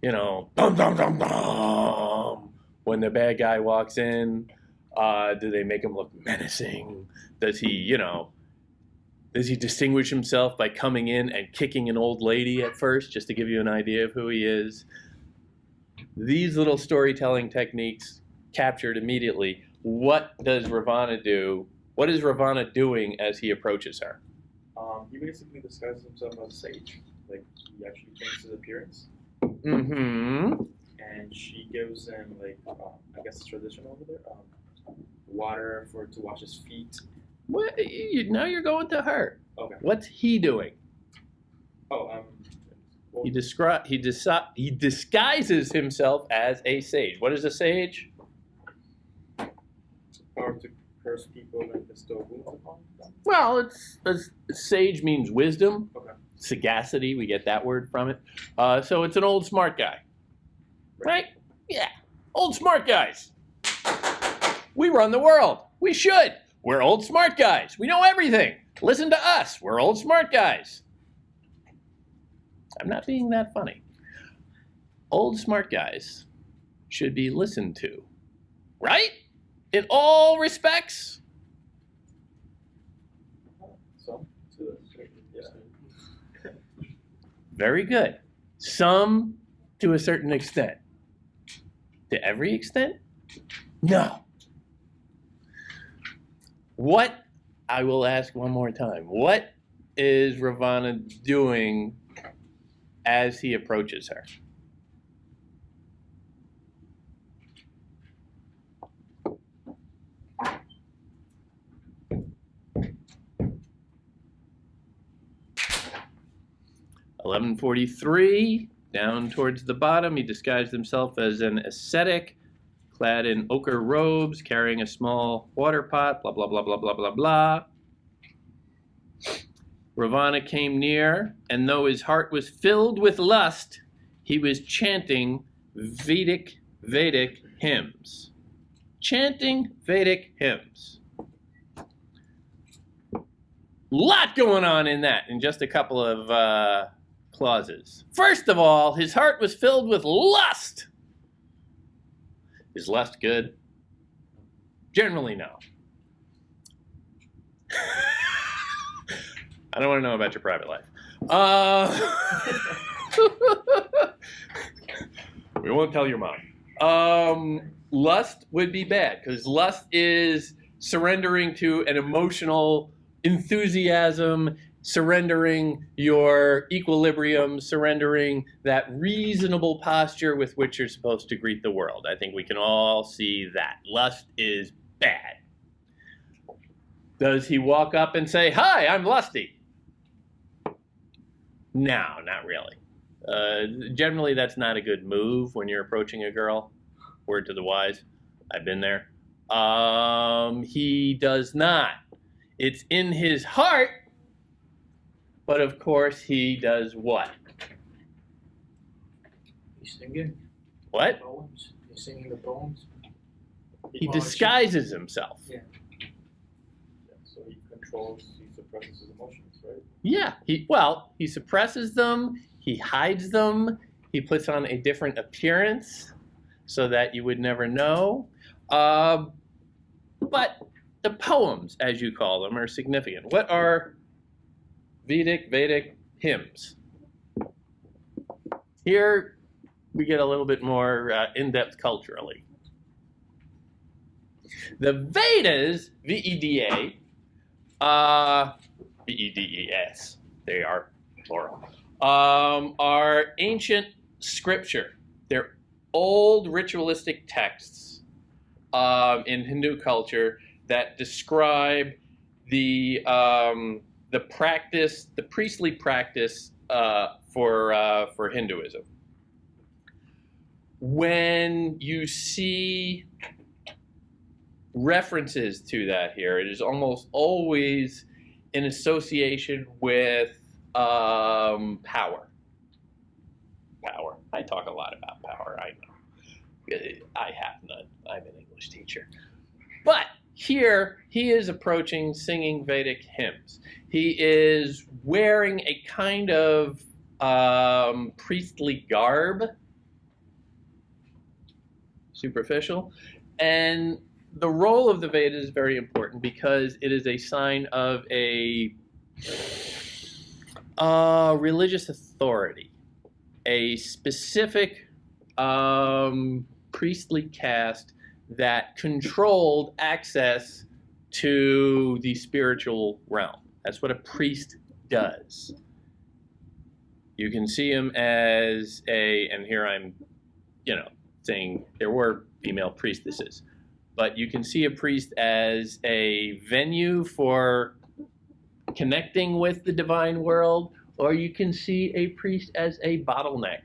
dum dum dum dum when the bad guy walks in? Do they make him look menacing? Does he distinguish himself by coming in and kicking an old lady at first, just to give you an idea of who he is? These little storytelling techniques captured immediately. What does Ravana do? What is Ravana doing as he approaches her? He basically disguises himself as a sage. Like, he actually changes his appearance. Mm-hmm. And she gives him, I guess it's traditional over there, water to wash his feet. What? Now you're going to her. Okay. What's he doing? Well, He disguises himself as a sage. What is a sage? power to curse people and bestow wounds upon them. Well, sage means wisdom, Okay. sagacity. We get that word from it. So it's an old smart guy, right? Yeah, old smart guys. We run the world. We should. We're old smart guys. We know everything. Listen to us. We're old smart guys. I'm not being that funny. Old smart guys should be listened to, right? In all respects. So, yeah. Very good. Some to a certain extent. To every extent? No. What, I will ask one more time, what is Ravana doing as he approaches her? $11:43, down towards the bottom, he disguised himself as an ascetic, clad in ochre robes, carrying a small water pot, blah, blah, blah, blah, blah, blah, blah. Ravana came near, and though his heart was filled with lust, he was chanting Vedic hymns. Chanting Vedic hymns. Lot going on in that, in just a couple of clauses. First of all, his heart was filled with lust. Is lust good? Generally, no. I don't want to know about your private life. We won't tell your mom. Lust would be bad, because lust is surrendering to an emotional enthusiasm, surrendering your equilibrium, surrendering that reasonable posture with which you're supposed to greet the world. I think we can all see that. Lust is bad. Does he walk up and say, "Hi, I'm Lusty"? No, not really. Generally, that's not a good move when you're approaching a girl. Word to the wise. I've been there. He does not. It's in his heart, but of course he does what? He's singing What? poems. He's singing the poems. He disguises himself. Yeah. So he controls, he suppresses his emotions, right? Yeah. He suppresses them. He hides them. He puts on a different appearance so that you would never know. But the poems, as you call them, are significant. What are Vedic hymns? Here we get a little bit more in-depth culturally. The Vedas, V-E-D-A, V-E-D-E-S, they are plural, are ancient scripture. They're old ritualistic texts in Hindu culture that describe the practice, the priestly practice for Hinduism. When you see references to that here, it is almost always in association with power. Power. I talk a lot about power, I know. I have none. I'm an English teacher. But here, he is approaching singing Vedic hymns. He is wearing a kind of priestly garb, superficial, and the role of the Vedas is very important because it is a sign of a religious authority, a specific priestly caste that controlled access to the spiritual realm. That's what a priest does. You can see him as and here I'm, saying there were female priestesses, but you can see a priest as a venue for connecting with the divine world, or you can see a priest as a bottleneck,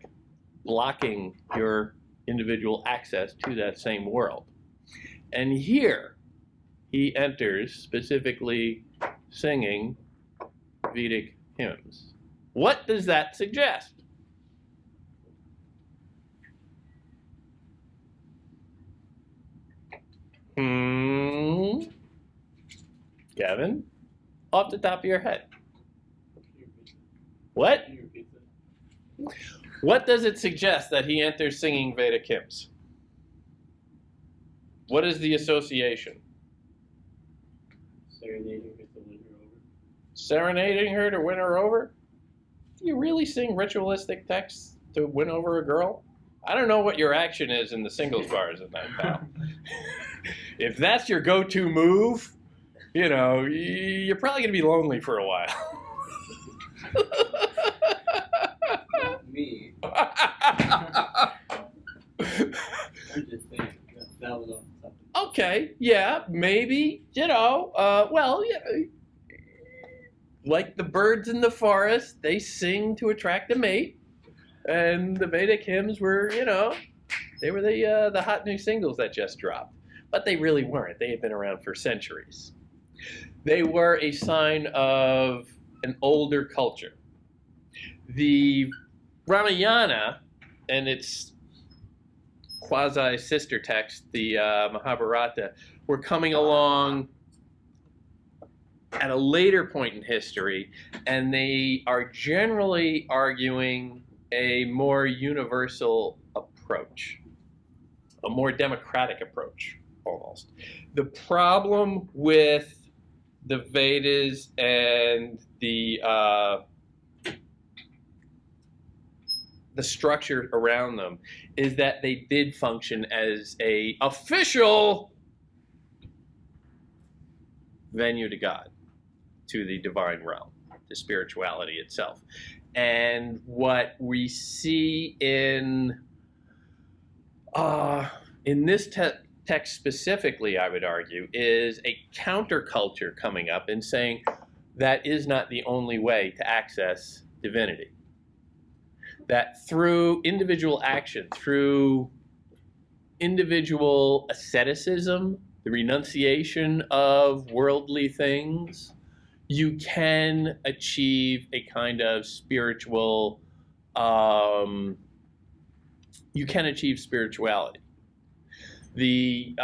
blocking your individual access to that same world. And here he enters specifically singing Vedic hymns. What does that suggest? Kevin, off the top of your head. What? What does it suggest that he enters singing Vedic hymns? What is the association? Serenading her to win her over. Serenading her to win her over? Do you really sing ritualistic texts to win over a girl? I don't know what your action is in the singles bars at night, pal. If that's your go-to move, you're probably going to be lonely for a while. Me. I'm just saying. That was all something. Okay, yeah, maybe, like the birds in the forest, they sing to attract a mate. And the Vedic hymns were, they were the hot new singles that just dropped. But they really weren't. They had been around for centuries. They were a sign of an older culture. The Ramayana and its quasi-sister text, the Mahabharata, were coming along at a later point in history, and they are generally arguing a more universal approach, a more democratic approach, almost. The problem with the Vedas and the structure around them is that they did function as a official venue to God, to the divine realm, to spirituality itself. And what we see in this text specifically, I would argue, is a counterculture coming up and saying that is not the only way to access divinity. that through individual action, through individual asceticism, the renunciation of worldly things, you can achieve a kind of spiritual, you can achieve spirituality. The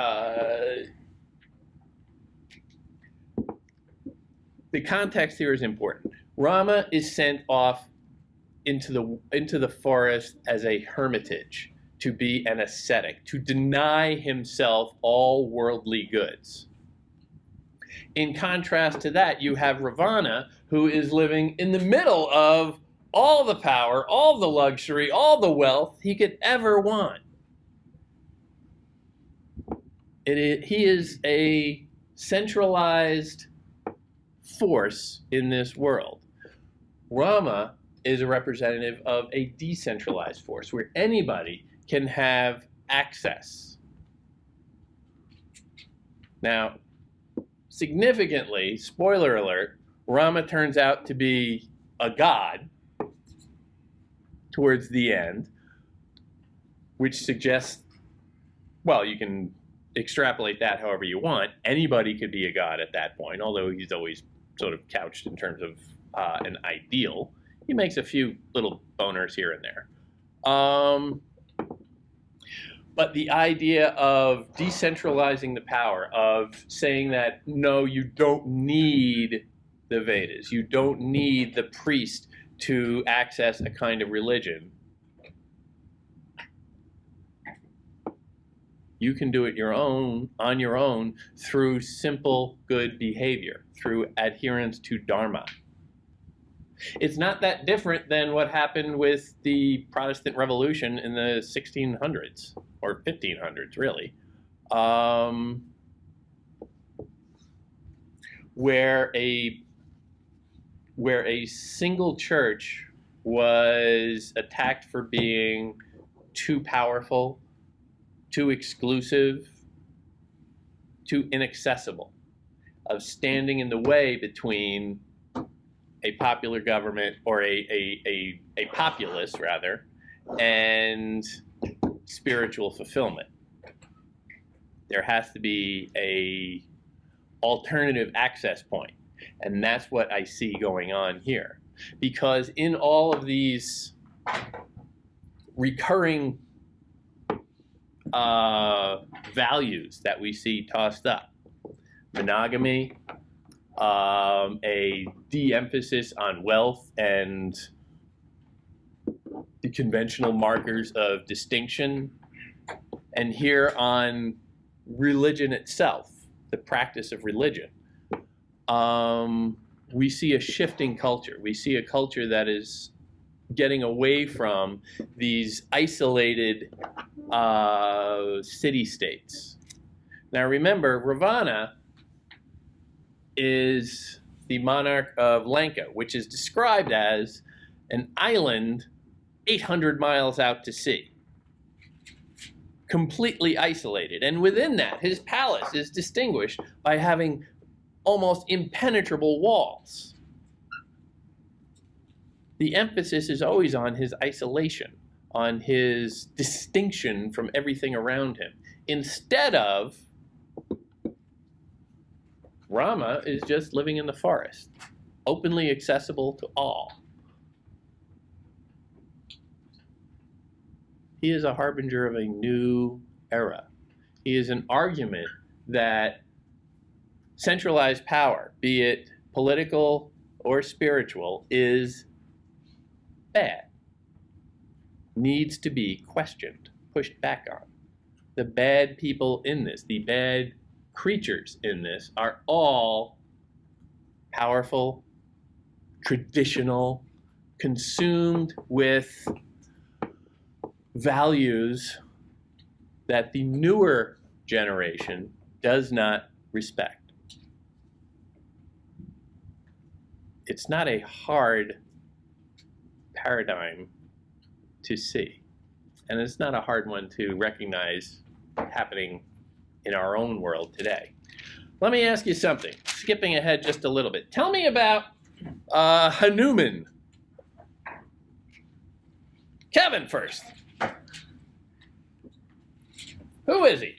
context here is important. Rama is sent off into the forest as a hermitage, to be an ascetic, to deny himself all worldly goods. In contrast to that, you have Ravana, who is living in the middle of all the power, all the luxury, all the wealth he could ever want. He is a centralized force in this world. Rama is a representative of a decentralized force where anybody can have access. Now, significantly, spoiler alert, Rama turns out to be a god towards the end, which suggests, well, you can extrapolate that however you want. Anybody could be a god at that point, although he's always sort of couched in terms of an ideal. He makes a few little boners here and there. But the idea of decentralizing the power, of saying that, no, you don't need the Vedas, you don't need the priest to access a kind of religion. You can do it on your own through simple good behavior, through adherence to Dharma. It's not that different than what happened with the Protestant Revolution in the 1600s, or 1500s, really, where a single church was attacked for being too powerful, too exclusive, too inaccessible, of standing in the way between a popular government, or a populace rather, and spiritual fulfillment. There has to be a alternative access point, and that's what I see going on here. Because in all of these recurring values that we see tossed up, monogamy, a de-emphasis on wealth and the conventional markers of distinction, and here on religion itself, the practice of religion, we see a shifting culture. We see a culture that is getting away from these isolated city-states. Now remember, Ravana is the monarch of Lanka, which is described as an island 800 miles out to sea, completely isolated. And within that, his palace is distinguished by having almost impenetrable walls. The emphasis is always on his isolation, on his distinction from everything around him, instead of Rama is just living in the forest, openly accessible to all. He is a harbinger of a new era. He is an argument that centralized power, be it political or spiritual, is bad, needs to be questioned, pushed back on. The bad people in this, the bad creatures in this, are all powerful, traditional, consumed with values that the newer generation does not respect. It's not a hard paradigm to see, and it's not a hard one to recognize happening in our own world today. Let me ask you something, skipping ahead just a little bit. Tell me about Hanuman. Kevin first. Who is he?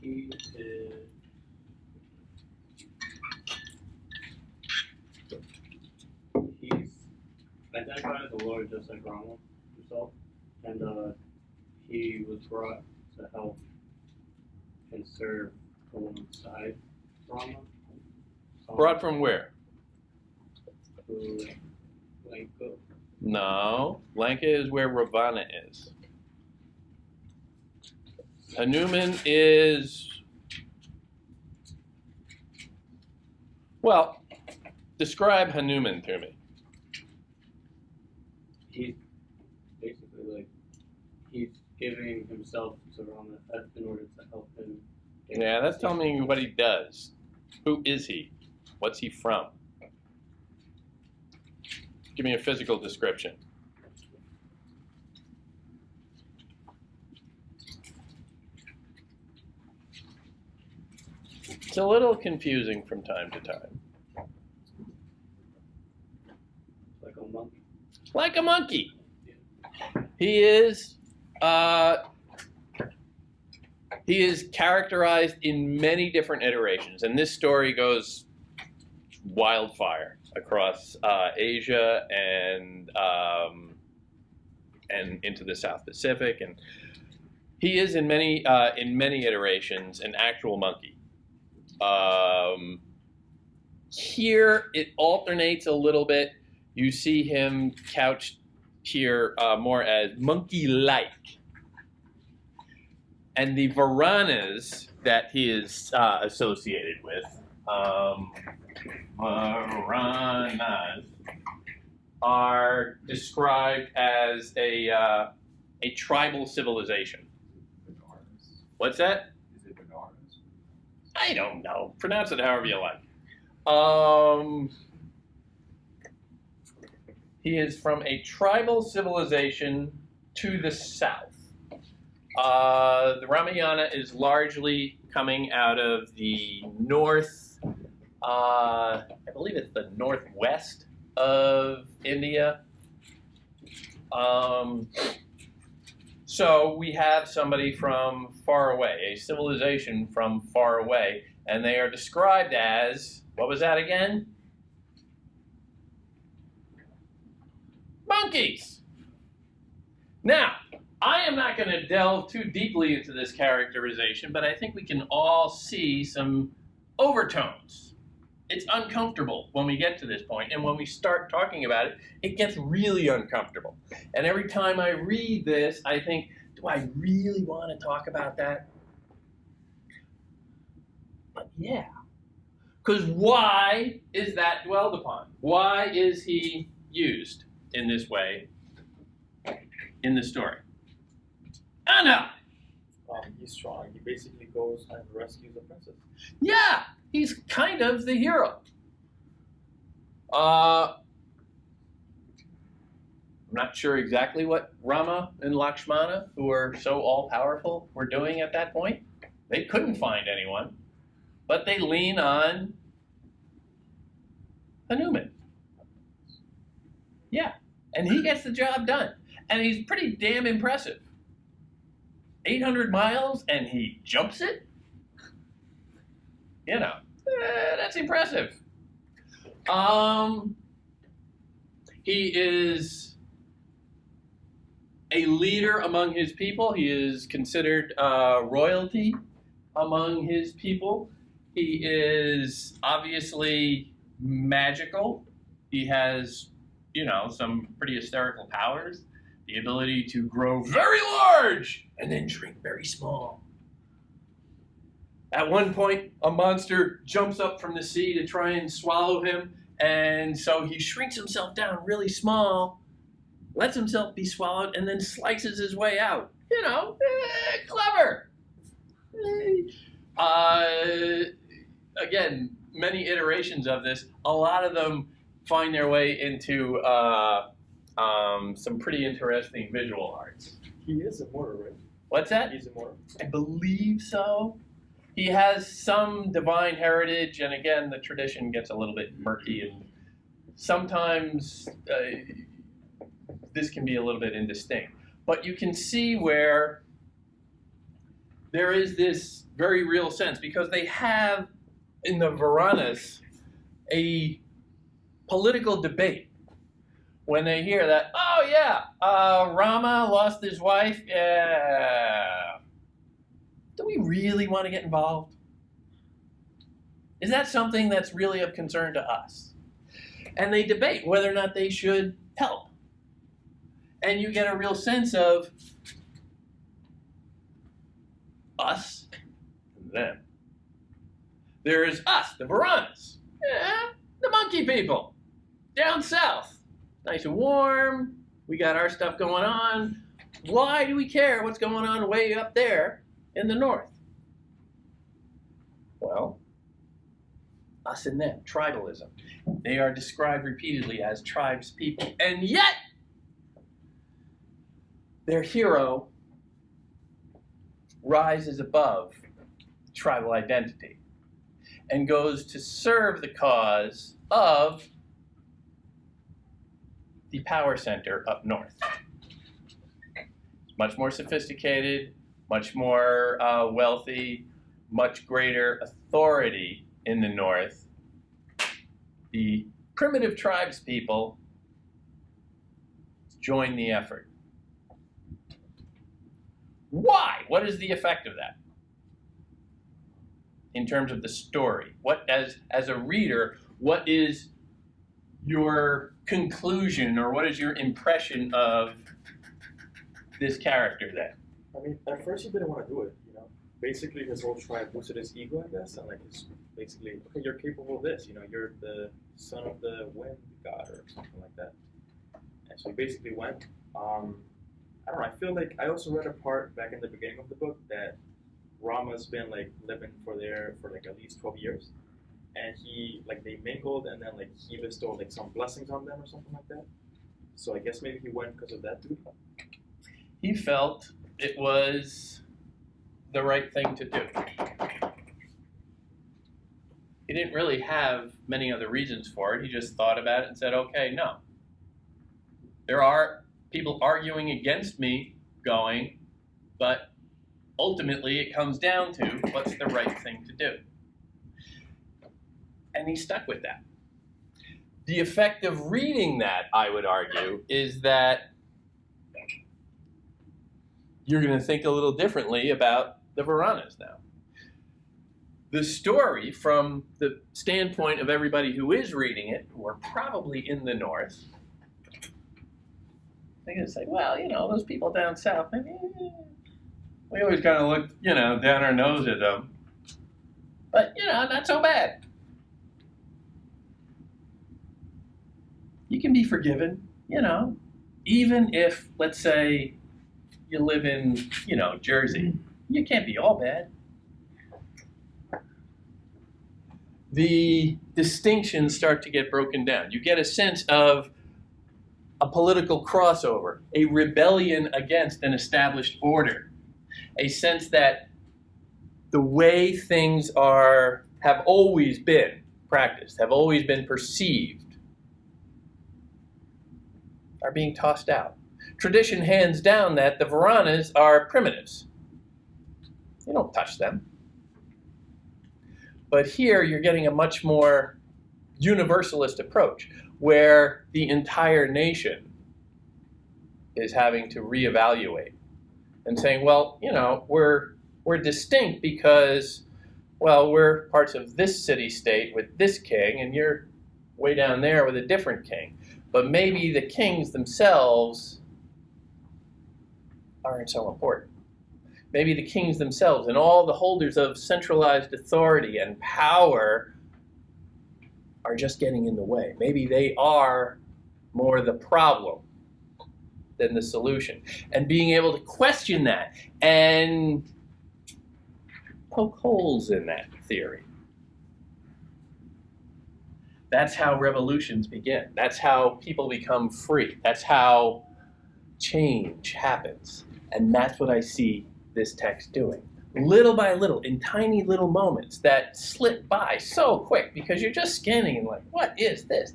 He is. He's identified as a lawyer just like Rama himself, and he was brought to help and serve alongside Rama. Brought from where? To Lanka. No, Lanka is where Ravana is. Hanuman is, well, describe Hanuman to me. He's basically like he's giving himself to Rama in order to help him. Yeah, that's telling me what he does. Who is he? What's he from? Give me a physical description. It's a little confusing from time to time. Like a monkey. Like a monkey. He is characterized in many different iterations, and this story goes wildfire across Asia and into the South Pacific, and he is in many iterations an actual monkey. Here it alternates a little bit. You see him couched here more as monkey-like. And the Varanas that he is associated with, Varanas, are described as a tribal civilization. Benares. What's that? Is it Benares? I don't know. Pronounce it however you like. He is from a tribal civilization to the south. The Ramayana is largely coming out of the north, I believe it's the northwest of India. So we have somebody from far away, a civilization from far away, and they are described as, what was that again? Monkeys. Now, I am not going to delve too deeply into this characterization, but I think we can all see some overtones. It's uncomfortable when we get to this point, and when we start talking about it, it gets really uncomfortable. And every time I read this, I think, do I really want to talk about that? But yeah. Because why is that dwelled upon? Why is he used in this way in the story? Anna! He's strong. He basically goes and rescues the princess. Yeah, he's kind of the hero. I'm not sure exactly what Rama and Lakshmana, who are so all-powerful, were doing at that point. They couldn't find anyone, but they lean on Hanuman. Yeah, and he gets the job done. And he's pretty damn impressive. 800 miles and he jumps it? You know, that's impressive. He is a leader among his people. He is considered royalty among his people. He is obviously magical. He has, you know, some pretty hysterical powers. The ability to grow very large and then shrink very small. At one point, a monster jumps up from the sea to try and swallow him, and so he shrinks himself down really small, lets himself be swallowed, and then slices his way out. You know, clever. Again, many iterations of this. A lot of them find their way into some pretty interesting visual arts. He is immortal, right? What's that? He's immortal. I believe so. He has some divine heritage, and again, the tradition gets a little bit murky, and sometimes this can be a little bit indistinct. But you can see where there is this very real sense, because they have in the Varanas a political debate when they hear that, oh yeah, Rama lost his wife. Yeah. Do we really want to get involved? Is that something that's really of concern to us? And they debate whether or not they should help. And you get a real sense of us and them. There is us, the Varanas. Yeah, the monkey people. Down south. Nice and warm. We got our stuff going on. Why do we care what's going on way up there in the north? Well, us and them, tribalism. They are described repeatedly as tribes people. And yet, their hero rises above tribal identity and goes to serve the cause of the power center up north. Much more sophisticated, much more wealthy, much greater authority in the north. The primitive tribes people join the effort. Why? What is the effect of that? In terms of the story, what, as a reader, what is your conclusion, or what is your impression of this character then? I mean, at first he didn't want to do it, you know. Basically, his whole tribe boosted his ego, I guess, and like, it's basically, okay, you're capable of this, you know, you're the son of the wind god or something like that. And so he basically went. I don't know, I feel like I also read a part back in the beginning of the book that Rama's been like living for like at least 12 years. And he, like, they mingled, and then like he bestowed like some blessings on them or something like that. So I guess maybe he went because of that duty. He felt it was the right thing to do. He didn't really have many other reasons for it. He just thought about it and said, okay, no. There are people arguing against me going, but ultimately it comes down to what's the right thing to do. And he stuck with that. The effect of reading that, I would argue, is that you're going to think a little differently about the Varanas now. The story, from the standpoint of everybody who is reading it, who are probably in the north, they're going to say, well, you know, those people down south, maybe we always kind of look, you know, down our nose at them. But, you know, not so bad. You can be forgiven, you know, even if, let's say, you live in, you know, Jersey. You can't be all bad. The distinctions start to get broken down. You get a sense of a political crossover, a rebellion against an established order, a sense that the way things have always been practiced, have always been perceived, are being tossed out. Tradition hands down that the Varanas are primitives. You don't touch them. But here you're getting a much more universalist approach, where the entire nation is having to reevaluate and saying, well, you know, we're distinct because, well, we're parts of this city-state with this king, and you're way down there with a different king. But maybe the kings themselves aren't so important. Maybe the kings themselves and all the holders of centralized authority and power are just getting in the way. Maybe they are more the problem than the solution. And being able to question that and poke holes in that theory. That's how revolutions begin. That's how people become free. That's how change happens. And that's what I see this text doing. Little by little, in tiny little moments that slip by so quick because you're just scanning and like, what is this?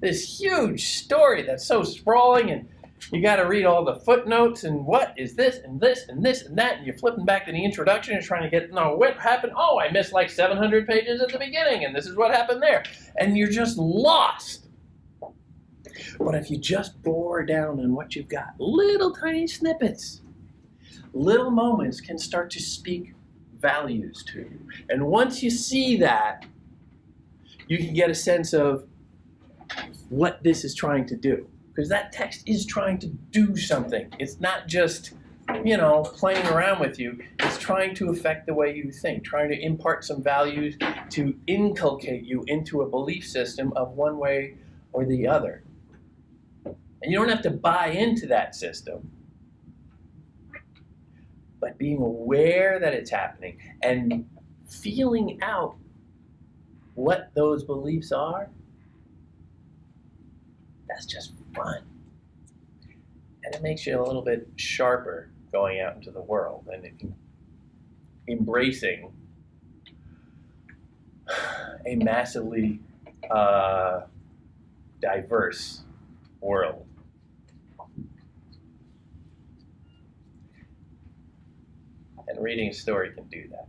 This huge story that's so sprawling, and You got to read all the footnotes and what is this and this and this and that, and you're flipping back to the introduction and trying to get, no, what happened? Oh, I missed like 700 pages at the beginning, and this is what happened there. And you're just lost. But if you just bore down on what you've got, little tiny snippets, little moments can start to speak values to you. And once you see that, you can get a sense of what this is trying to do. Because that text is trying to do something. It's not just, playing around with you. It's trying to affect the way you think, trying to impart some values to inculcate you into a belief system of one way or the other. And you don't have to buy into that system, but being aware that it's happening and feeling out what those beliefs are, that's just fun. And it makes you a little bit sharper going out into the world and embracing a massively diverse world. And reading a story can do that.